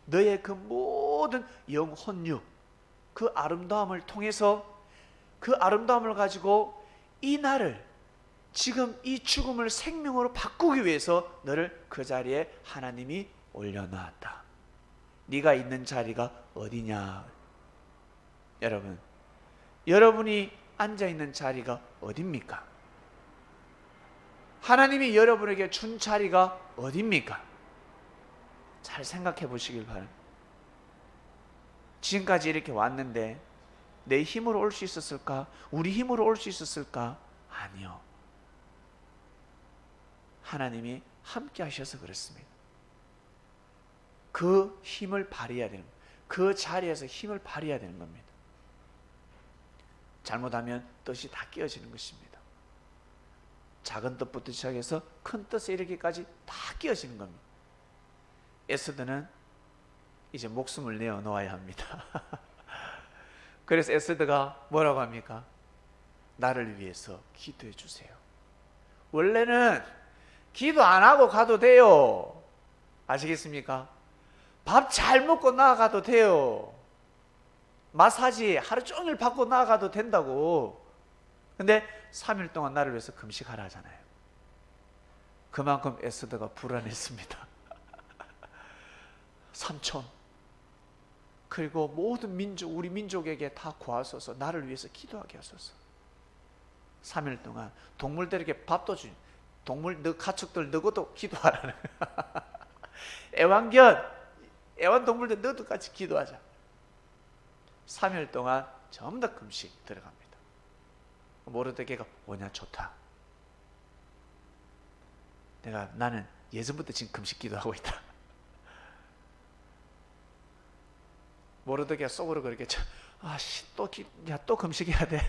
Speaker 1: 너의 그 모든 영혼육, 그 아름다움을 통해서, 그 아름다움을 가지고 이 날을, 지금 이 죽음을 생명으로 바꾸기 위해서 너를 그 자리에 하나님이 올려놨다. 네가 있는 자리가 어디냐? 여러분, 여러분이 앉아있는 자리가 어딥니까? 하나님이 여러분에게 준 자리가 어딥니까? 잘 생각해 보시길 바랍니다. 지금까지 이렇게 왔는데 내 힘으로 올 수 있었을까? 우리 힘으로 올 수 있었을까? 아니요. 하나님이 함께 하셔서 그렇습니다. 그 힘을 발휘해야 되는 겁니다. 그 자리에서 힘을 발휘해야 되는 겁니다. 잘못하면 뜻이 다 깨어지는 것입니다. 작은 뜻부터 시작해서 큰 뜻에 이르기까지 다 깨어지는 겁니다. 에스더는 이제 목숨을 내어 놓아야 합니다. 그래서 에스더가 뭐라고 합니까? 나를 위해서 기도해 주세요. 원래는 기도 안 하고 가도 돼요. 아시겠습니까? 밥 잘 먹고 나아가도 돼요. 마사지 하루 종일 받고 나아가도 된다고. 근데 3일 동안 나를 위해서 금식하라 하잖아요. 그만큼 에스더가 불안했습니다. 삼촌, 그리고 모든 민족, 우리 민족에게 다 구하소서, 나를 위해서 기도하게 하소서. 3일 동안 동물들에게 밥도 주니, 동물, 너 가축들 너도 기도하라는 애완동물들 너도 같이 기도하자. 3일 동안 전부 다 금식 들어갑니다. 모르드게가 뭐냐, 좋다. 나는 예전부터 지금 금식 기도하고 있다. 모르드게가 속으로 그렇게, 또 금식해야 돼.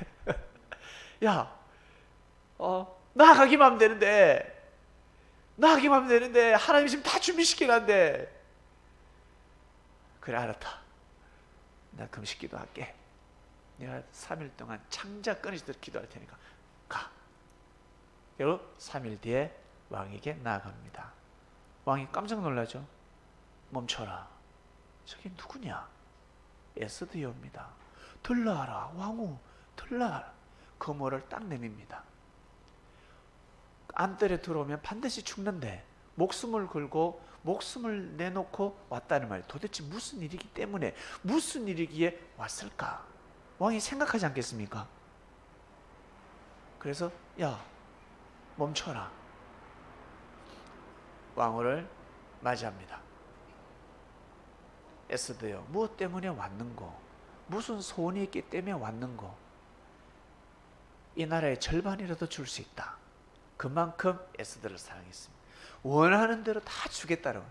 Speaker 1: 야, 나가기만 하면 되는데 하나님이 지금 다 준비시켜놨는데. 그래, 알았다. 나 금식 기도할게. 내가 3일 동안 창자 끊이시도록 기도할 테니까 가. 그리고 3일 뒤에 왕에게 나아갑니다. 왕이 깜짝 놀라죠. 멈춰라. 저게 누구냐? 에스더입니다. 들라하라, 왕후, 들라하라. 거모를 딱 내밉니다. 안뜰에 들어오면 반드시 죽는데 목숨을 걸고 목숨을 내놓고 왔다는 말이 도대체 무슨 일이기 때문에, 무슨 일이기에 왔을까? 왕이 생각하지 않겠습니까? 그래서, 야, 멈춰라. 왕후를 맞이합니다. 에스더여, 무엇 때문에 왔는고? 무슨 소원이 있기 때문에 왔는고? 이 나라의 절반이라도 줄 수 있다. 그만큼 에스더를 사랑했습니다. 원하는 대로 다 주겠다는,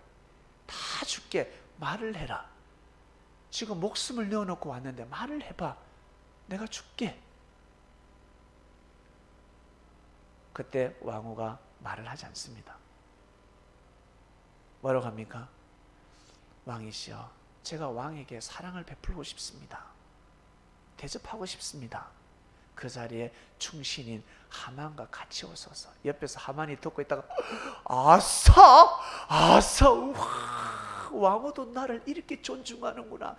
Speaker 1: 다 줄게, 말을 해라. 지금 목숨을 내어놓고 왔는데 말을 해봐. 내가 줄게. 그때 왕후가 말을 하지 않습니다. 뭐라고 합니까? 왕이시여, 제가 왕에게 사랑을 베풀고 싶습니다. 대접하고 싶습니다. 그 자리에 충신인 하만과 같이 오소서. 옆에서 하만이 듣고 있다가 아싸! 아싸! 우와, 왕후도 나를 이렇게 존중하는구나.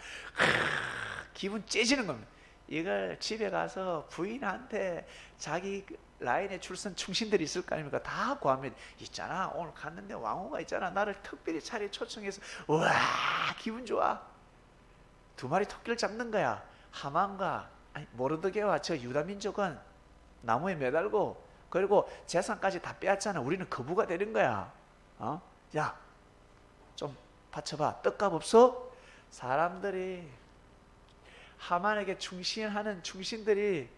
Speaker 1: 기분 째지는 겁니다. 이걸 집에 가서 부인한테 자기 라인에 출선 충신들이 있을 거 아닙니까? 다 구하면 있잖아, 오늘 갔는데 왕후가 있잖아, 나를 특별히 자리에 초청해서 우와 기분 좋아. 두 마리 토끼를 잡는 거야. 하만과 모르드게와 저 유다 민족은 나무에 매달고 그리고 재산까지 다 빼앗잖아. 우리는 거부가 되는 거야. 야, 좀 받쳐봐. 떡값 없어? 사람들이 하만에게 충신하는 충신들이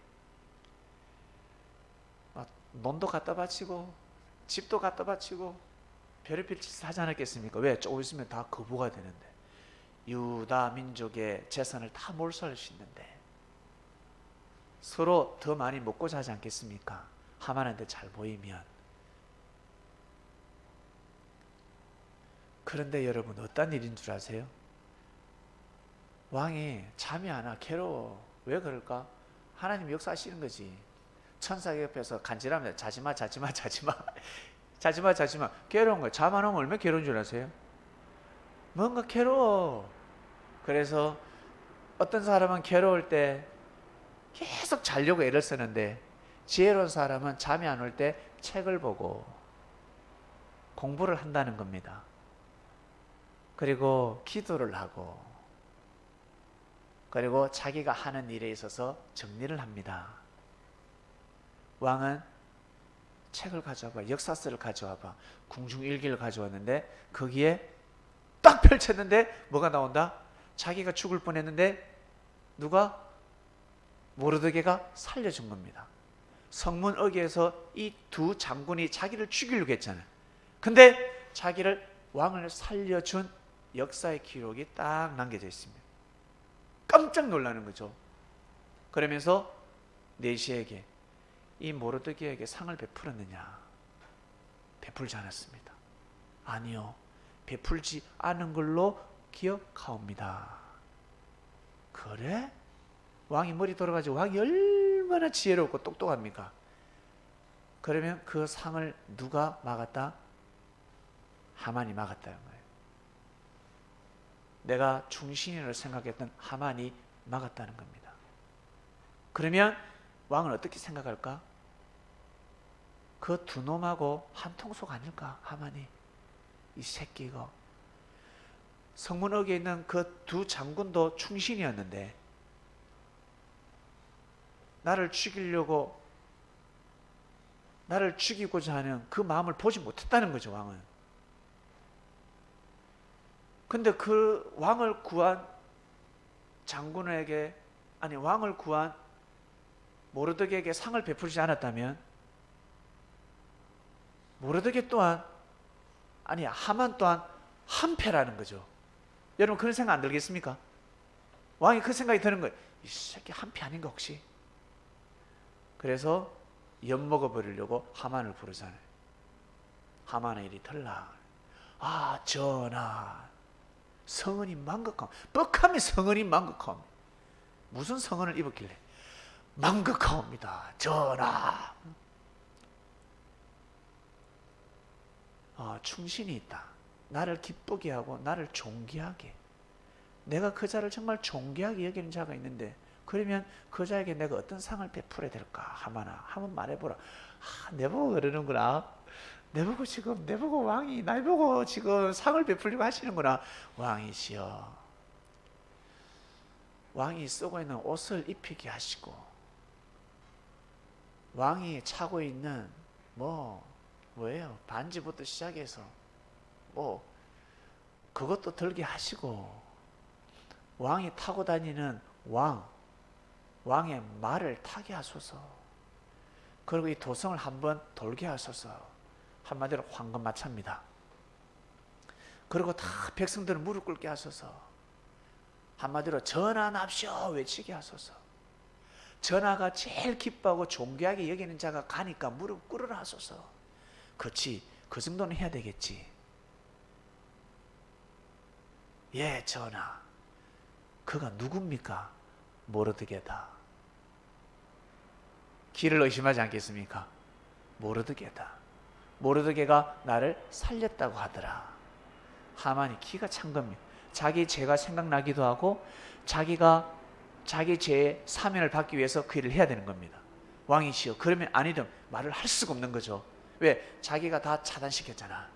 Speaker 1: 논도 갖다 바치고 집도 갖다 바치고 별의별 짓을 하지 않았겠습니까? 왜? 조금 있으면 다 거부가 되는데, 유다 민족의 재산을 다 몰수할 수 있는데 서로 더 많이 먹고자 하지 않겠습니까? 하만한테 잘 보이면. 그런데 여러분, 어떤 일인 줄 아세요? 왕이 잠이 안 와, 괴로워. 왜 그럴까? 하나님 역사하시는 거지. 천사가 옆에서 간지라면 자지마 자지마 자지마 자지마 자지마. 괴로운 거야. 잠 안 오면 얼마나 괴로운 줄 아세요? 뭔가 괴로워. 그래서 어떤 사람은 괴로울 때 계속 자려고 애를 쓰는데, 지혜로운 사람은 잠이 안 올 때 책을 보고 공부를 한다는 겁니다. 그리고 기도를 하고, 그리고 자기가 하는 일에 있어서 정리를 합니다. 왕은 책을 가져와봐, 역사서를 가져와봐, 궁중일기를 가져왔는데 거기에 딱 펼쳤는데 뭐가 나온다? 자기가 죽을 뻔했는데 누가? 모르드게가 살려준 겁니다. 성문 어귀에서 이 두 장군이 자기를 죽이려고 했잖아요. 근데 자기를, 왕을 살려준 역사의 기록이 딱 남겨져 있습니다. 깜짝 놀라는 거죠. 그러면서 내시에게, 이 모르드게에게 상을 베풀었느냐? 베풀지 않았습니다. 아니요, 베풀지 않은 걸로 기억하옵니다. 그래? 왕이 머리 돌아가지고, 왕이 얼마나 지혜롭고 똑똑합니까? 그러면 그 상을 누가 막았다? 하만이 막았다는 거예요. 내가 충신이라고 생각했던 하만이 막았다는 겁니다. 그러면 왕은 어떻게 생각할까? 그 두 놈하고 한 통속 아닐까? 하만이, 이 새끼 이거. 성문 어귀에 있는 그 두 장군도 충신이었는데 나를 죽이려고, 나를 죽이고자 하는 그 마음을 보지 못했다는 거죠, 왕은. 근데 그 왕을 구한 장군에게, 아니 왕을 구한 모르드게에게 상을 베풀지 않았다면 모르드게 또한, 아니 하만 또한 한패라는 거죠. 여러분 그런 생각 안 들겠습니까? 왕이 그 생각이 드는 거예요. 이 새끼 한패 아닌가 혹시? 그래서 엿먹어버리려고 하만을 부르잖아요. 하만의 일이 털라. 아 전하, 성은이 망극함. 뻑함이 성은이 망극함. 무슨 성은을 입었길래? 망극하옵니다, 전하. 충신이 있다. 나를 기쁘게 하고 나를 존귀하게, 내가 그 자를 정말 존귀하게 여기는 자가 있는데, 그러면 그 자에게 내가 어떤 상을 베풀어야 될까? 하만아, 한번 말해보라. 내보고 그러는구나. 내보고 지금, 내보고 왕이 날 보고 지금 상을 베풀려고 하시는구나. 왕이시여, 왕이 쓰고 있는 옷을 입히게 하시고, 왕이 차고 있는 뭐예요? 반지부터 시작해서 뭐 그것도 들게 하시고, 왕이 타고 다니는 왕의 말을 타게 하소서. 그리고 이 도성을 한번 돌게 하소서. 한마디로 황금마차입니다. 그리고 다 백성들을 무릎 꿇게 하소서. 한마디로 전하납시오 외치게 하소서. 전하가 제일 기뻐하고 존귀하게 여기는 자가 가니까 무릎 꿇으라 하소서. 그렇지, 그 정도는 해야 되겠지. 예, 전하. 그가 누굽니까? 모르드게다. 길을 의심하지 않겠습니까? 모르드게다. 모르드게가 나를 살렸다고 하더라. 하만이 기가 찬 겁니다. 자기 죄가 생각나기도 하고 자기가 자기 죄의 사면을 받기 위해서 그 일을 해야 되는 겁니다. 왕이시여, 그러면 아니든 말을 할 수가 없는 거죠. 왜? 자기가 다 차단시켰잖아.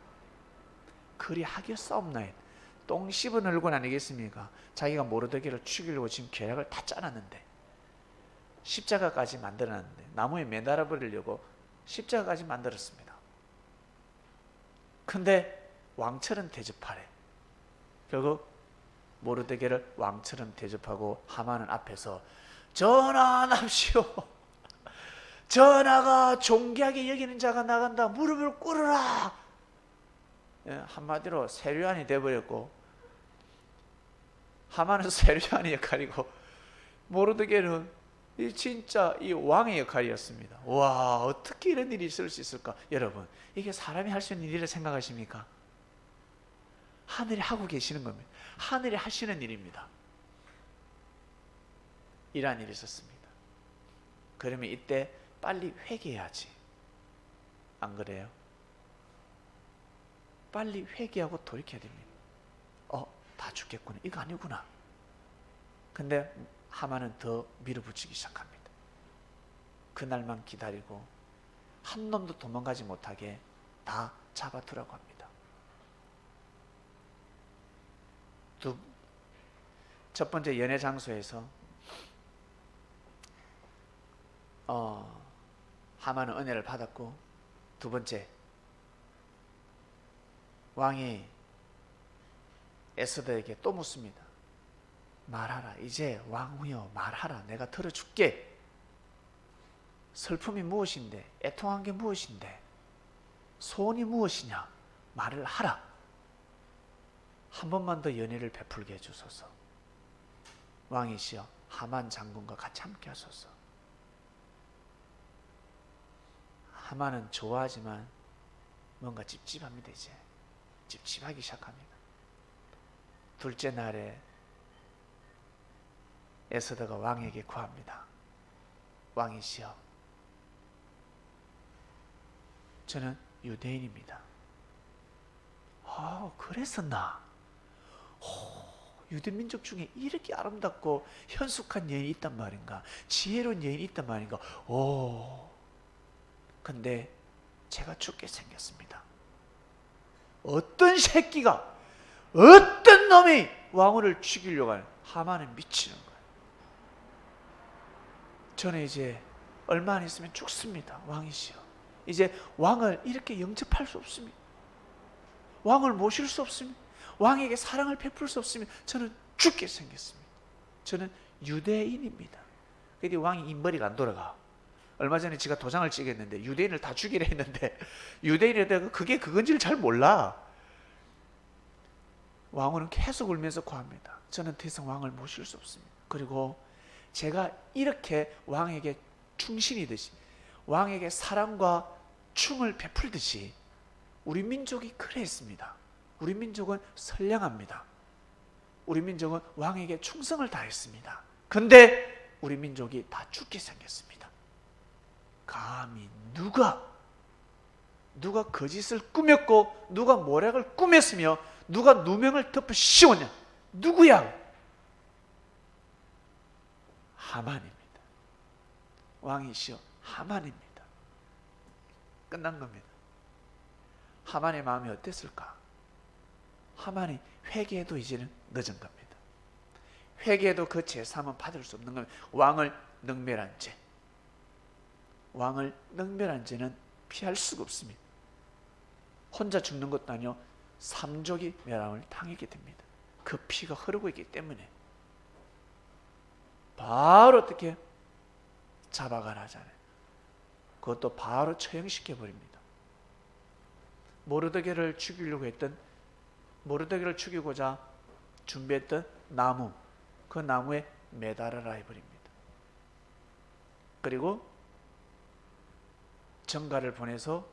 Speaker 1: 그리 하겠사옵나이다. 똥 씹은 얼굴 아니겠습니까? 자기가 모르드게를 죽이려고 지금 계략을 다 짜놨는데, 십자가까지 만들어놨는데, 나무에 매달아 버리려고 십자가까지 만들었습니다. 근데 왕처럼 대접하래. 결국 모르드게를 왕처럼 대접하고 하만은 앞에서 전하납시오. 전하가 존귀하게 여기는 자가 나간다. 무릎을 꿇으라. 한마디로 세류안이 되어버렸고, 하만은 세류안의 역할이고 모르드게는 진짜 이 왕의 역할이었습니다. 와, 어떻게 이런 일이 있을 수 있을까? 여러분, 이게 사람이 할 수 있는 일이라 생각하십니까? 하늘이 하고 계시는 겁니다. 하늘이 하시는 일입니다. 이러한 일이 있었습니다. 그러면 이때 빨리 회개해야지. 안 그래요? 빨리 회개하고 돌이켜야 됩니다. 다 죽겠구나. 이거 아니구나. 근데 하만은 더 밀어붙이기 시작합니다. 그날만 기다리고 한 놈도 도망가지 못하게 다 잡아두라고 합니다. 첫 번째 연애 장소에서 하만은 은혜를 받았고, 두 번째, 왕이 에스더에게 또 묻습니다. 말하라. 이제 왕후여 말하라. 내가 들어줄게. 슬픔이 무엇인데? 애통한 게 무엇인데? 소원이 무엇이냐? 말을 하라. 한 번만 더 연애를 베풀게 해주소서. 왕이시여 하만 장군과 같이 함께 하소서. 하만은 좋아하지만 뭔가 찝찝합니다. 이제 찝찝하기 시작합니다. 둘째 날에 에스더가 왕에게 구합니다. 왕이시여, 저는 유대인입니다. 그랬었나? 유대 민족 중에 이렇게 아름답고 현숙한 여인이 있단 말인가? 지혜로운 여인이 있단 말인가? 근데 제가 죽게 생겼습니다. 어떤 새끼가, 어떤 놈이 왕후를 죽이려고 하는, 하만은 미치는 거예요. 저는 이제 얼마 안 있으면 죽습니다. 왕이시여, 이제 왕을 이렇게 영접할 수 없습니다. 왕을 모실 수 없습니다. 왕에게 사랑을 베풀 수 없으면 저는 죽게 생겼습니다. 저는 유대인입니다. 근데 왕이 입머리가 안 돌아가. 얼마 전에 제가 도장을 찍었는데 유대인을 다 죽이려 했는데 유대인에다가 그게 그건지를 잘 몰라. 왕후는 계속 울면서 구합니다. 저는 더 이상 왕을 모실 수 없습니다. 그리고 제가 이렇게 왕에게 충신이듯이, 왕에게 사랑과 충을 베풀듯이 우리 민족이 그랬습니다. 우리 민족은 선량합니다. 우리 민족은 왕에게 충성을 다했습니다. 근데 우리 민족이 다 죽게 생겼습니다. 감히 누가 거짓을 꾸몄고 누가 모략을 꾸몄으며 누가 누명을 덮어 씌웠냐? 누구야? 하만입니다. 왕이시여 하만입니다. 끝난 겁니다. 하만의 마음이 어땠을까? 하만이 회개해도 이제는 늦은 겁니다. 회개해도 그 제사함은 받을 수 없는 겁니다. 왕을 능멸한 죄. 왕을 능멸한 죄는 피할 수가 없습니다. 혼자 죽는 것도 아니요, 삼족이 멸함을 당하게 됩니다. 그 피가 흐르고 있기 때문에 바로 어떻게 잡아가라 하잖아요. 그것도 바로 처형시켜 버립니다. 모르드게를 죽이고자 준비했던 나무, 그 나무에 매달아라 해버립니다. 그리고 정가를 보내서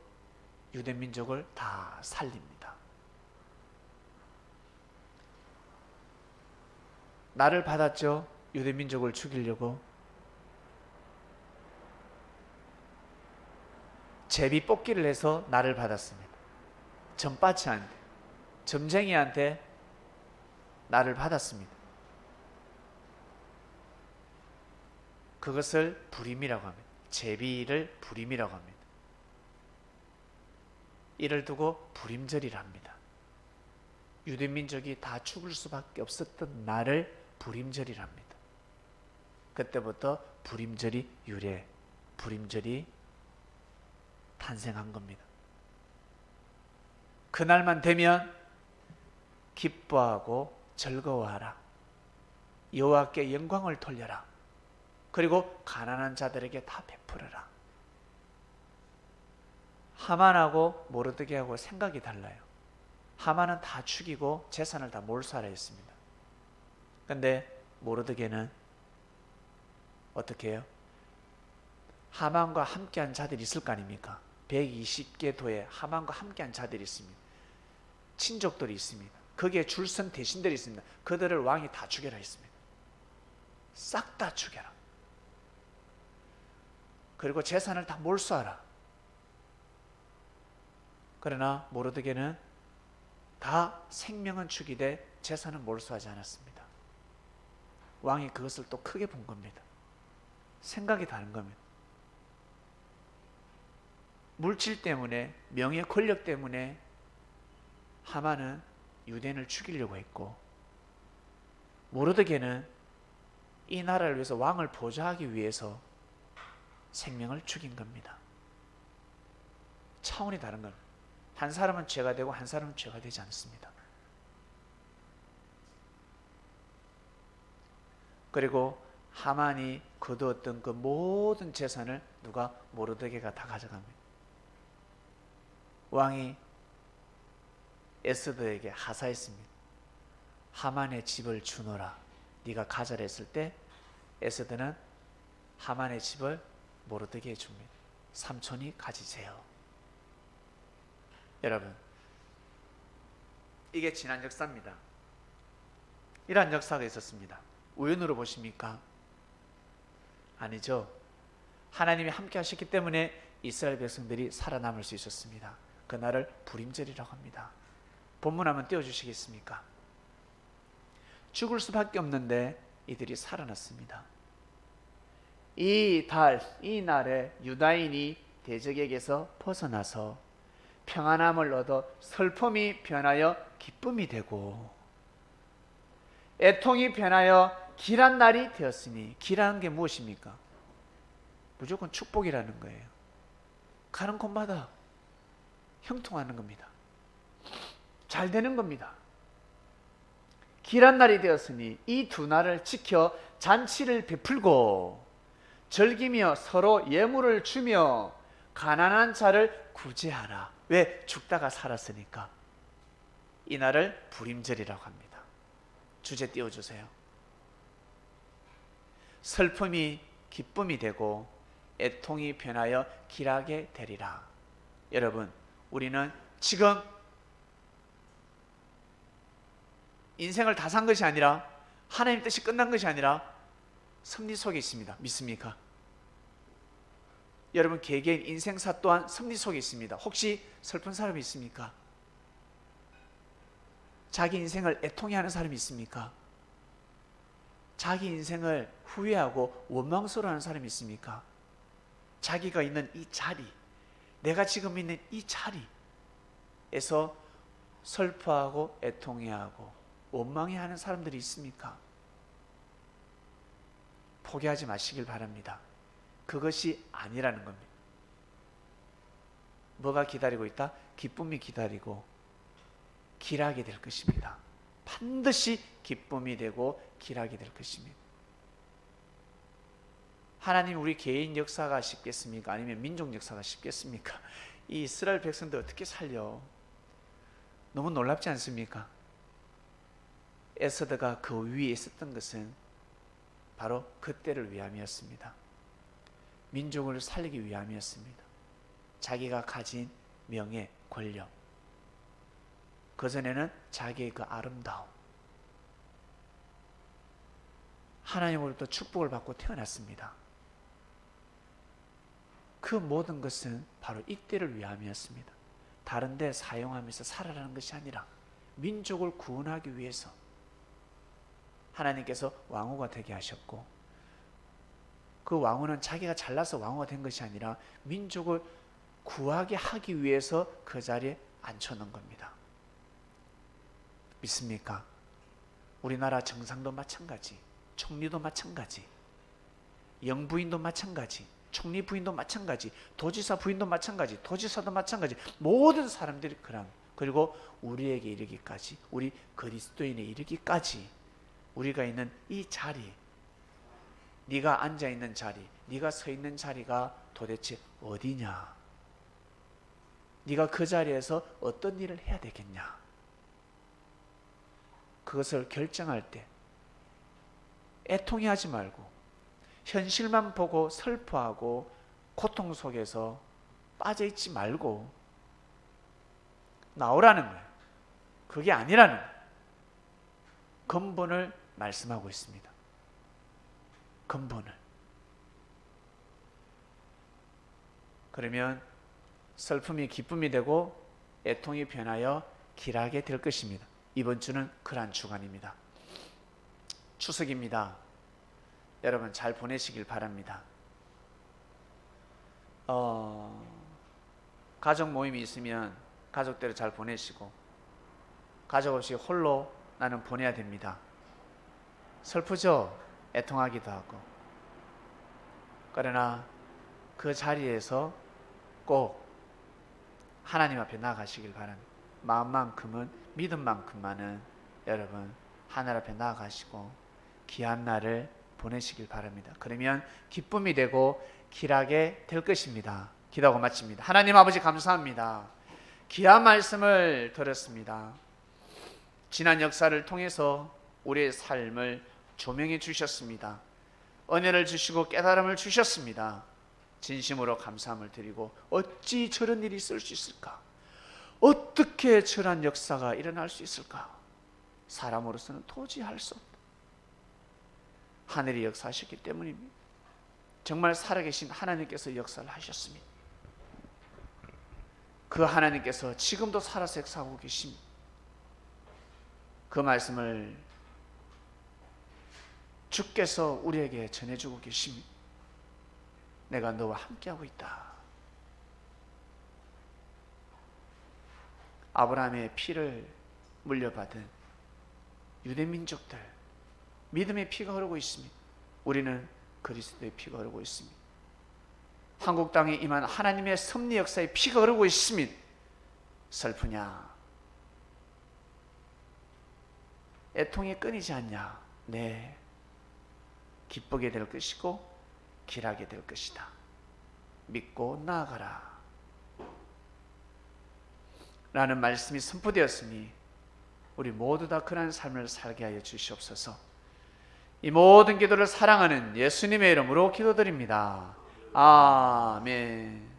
Speaker 1: 유대민족을 다 살립니다. 나를 받았죠. 유대민족을 죽이려고. 제비 뽑기를 해서 나를 받았습니다. 점빠치한테, 점쟁이한테 나를 받았습니다. 그것을 불임이라고 합니다. 제비를 불임이라고 합니다. 이를 두고 불임절이라 합니다. 유대민족이 다 죽을 수밖에 없었던 날을 불임절이라 합니다. 그때부터 불임절이 불임절이 탄생한 겁니다. 그날만 되면 기뻐하고 즐거워하라. 여호와께 영광을 돌려라. 그리고 가난한 자들에게 다 베풀어라. 하만하고 모르드게하고 생각이 달라요. 하만은 다 죽이고 재산을 다 몰수하라 했습니다. 그런데 모르드게는 어떻게 해요? 하만과 함께한 자들이 있을 거 아닙니까? 120개 도에 하만과 함께한 자들이 있습니다. 친족들이 있습니다. 거기에 줄선 대신들이 있습니다. 그들을 왕이 다 죽여라 했습니다. 싹 다 죽여라. 그리고 재산을 다 몰수하라. 그러나 모르드게는 다 생명은 죽이되 재산은 몰수하지 않았습니다. 왕이 그것을 또 크게 본 겁니다. 생각이 다른 겁니다. 물질 때문에, 명예 권력 때문에 하만은 유대인을 죽이려고 했고, 모르드게는 이 나라를 위해서 왕을 보좌하기 위해서 생명을 죽인 겁니다. 차원이 다른 겁니다. 한 사람은 죄가 되고 한 사람은 죄가 되지 않습니다. 그리고 하만이 거두었던 그 모든 재산을 누가? 모르드게가 다 가져갑니다. 왕이 에스더에게 하사했습니다. 하만의 집을 주노라. 네가 가져라 했을 때 에스더는 하만의 집을 모르드게에 줍니다. 삼촌이 가지세요. 여러분, 이게 지난 역사입니다. 이러한 역사가 있었습니다. 우연으로 보십니까? 아니죠. 하나님이 함께 하셨기 때문에 이스라엘 백성들이 살아남을 수 있었습니다. 그날을 불임절이라고 합니다. 본문 한번 띄워주시겠습니까? 죽을 수밖에 없는데 이들이 살아났습니다. 이 날에 유다인이 대적에게서 벗어나서 평안함을 얻어 슬픔이 변하여 기쁨이 되고 애통이 변하여 길한 날이 되었으니, 길한 게 무엇입니까? 무조건 축복이라는 거예요. 가는 곳마다 형통하는 겁니다. 잘 되는 겁니다. 길한 날이 되었으니 이 두 날을 지켜 잔치를 베풀고 즐기며 서로 예물을 주며 가난한 자를 구제하라. 왜? 죽다가 살았으니까. 이 날을 불임절이라고 합니다. 주제 띄워주세요. 슬픔이 기쁨이 되고 애통이 변하여 길하게 되리라. 여러분, 우리는 지금 인생을 다 산 것이 아니라, 하나님 뜻이 끝난 것이 아니라 섭리 속에 있습니다. 믿습니까? 여러분, 개개인 인생사 또한 섭리 속에 있습니다. 혹시 슬픈 사람이 있습니까? 자기 인생을 애통해하는 사람이 있습니까? 자기 인생을 후회하고 원망스러워하는 사람이 있습니까? 자기가 있는 이 자리, 내가 지금 있는 이 자리에서 슬퍼하고 애통해하고 원망해하는 사람들이 있습니까? 포기하지 마시길 바랍니다. 그것이 아니라는 겁니다. 뭐가 기다리고 있다? 기쁨이 기다리고 길하게 될 것입니다. 반드시 기쁨이 되고 길하게 될 것입니다. 하나님 우리 개인 역사가 쉽겠습니까? 아니면 민족 역사가 쉽겠습니까? 이 이스라엘 백성들 어떻게 살려? 너무 놀랍지 않습니까? 에서드가 그 위에 있었던 것은 바로 그때를 위함이었습니다. 민족을 살리기 위함이었습니다. 자기가 가진 명예, 권력, 그전에는 자기의 그 아름다움, 하나님으로부터 축복을 받고 태어났습니다. 그 모든 것은 바로 이때를 위함이었습니다. 다른 데 사용하면서 살아라는 것이 아니라 민족을 구원하기 위해서 하나님께서 왕후가 되게 하셨고, 그 왕후는 자기가 잘나서 왕후가 된 것이 아니라 민족을 구하게 하기 위해서 그 자리에 앉혀놓은 겁니다. 믿습니까? 우리나라 정상도 마찬가지, 총리도 마찬가지, 영부인도 마찬가지, 총리 부인도 마찬가지, 도지사 부인도 마찬가지, 도지사도 마찬가지, 모든 사람들이 그런, 그리고 우리에게 이르기까지, 우리 그리스도인에 이르기까지 우리가 있는 이 자리, 네가 앉아있는 자리, 네가 서 있는 자리가 도대체 어디냐? 네가 그 자리에서 어떤 일을 해야 되겠냐? 그것을 결정할 때 애통해하지 말고 현실만 보고 슬퍼하고 고통 속에서 빠져있지 말고 나오라는 거예요. 그게 아니라는 거예요. 근본을 말씀하고 있습니다. 근본을. 그러면 슬픔이 기쁨이 되고 애통이 변하여 길하게 될 것입니다. 이번 주는 그러한 주간입니다. 추석입니다. 여러분 잘 보내시길 바랍니다. 가족 모임이 있으면 가족대로 잘 보내시고, 가족 없이 홀로 나는 보내야 됩니다. 슬프죠? 애통하기도 하고. 그러나 그 자리에서 꼭 하나님 앞에 나아가시길 바랍니다. 마음만큼은, 믿음만큼만은 여러분 하늘 앞에 나아가시고 귀한 날을 보내시길 바랍니다. 그러면 기쁨이 되고 길하게 될 것입니다. 기도하고 마칩니다. 하나님 아버지 감사합니다. 귀한 말씀을 들었습니다. 지난 역사를 통해서 우리의 삶을 조명해 주셨습니다. 은혜를 주시고 깨달음을 주셨습니다. 진심으로 감사함을 드리고, 어찌 저런 일이 있을 수 있을까? 어떻게 저런 역사가 일어날 수 있을까? 사람으로서는 도저히 할 수 없다. 하늘이 역사하셨기 때문입니다. 정말 살아계신 하나님께서 역사를 하셨습니다. 그 하나님께서 지금도 살아서 역사하고 계십니다. 그 말씀을 주께서 우리에게 전해주고 계십니다. 내가 너와 함께하고 있다. 아브라함의 피를 물려받은 유대민족들, 믿음의 피가 흐르고 있습니다. 우리는 그리스도의 피가 흐르고 있습니다. 한국 땅에 임한 하나님의 섭리 역사의 피가 흐르고 있습니다. 슬프냐? 애통이 끊이지 않냐? 네, 기쁘게 될 것이고 길하게 될 것이다. 믿고 나아가라 라는 말씀이 선포되었으니 우리 모두 다 그런 삶을 살게 하여 주시옵소서. 이 모든 기도를 사랑하는 예수님의 이름으로 기도드립니다. 아멘.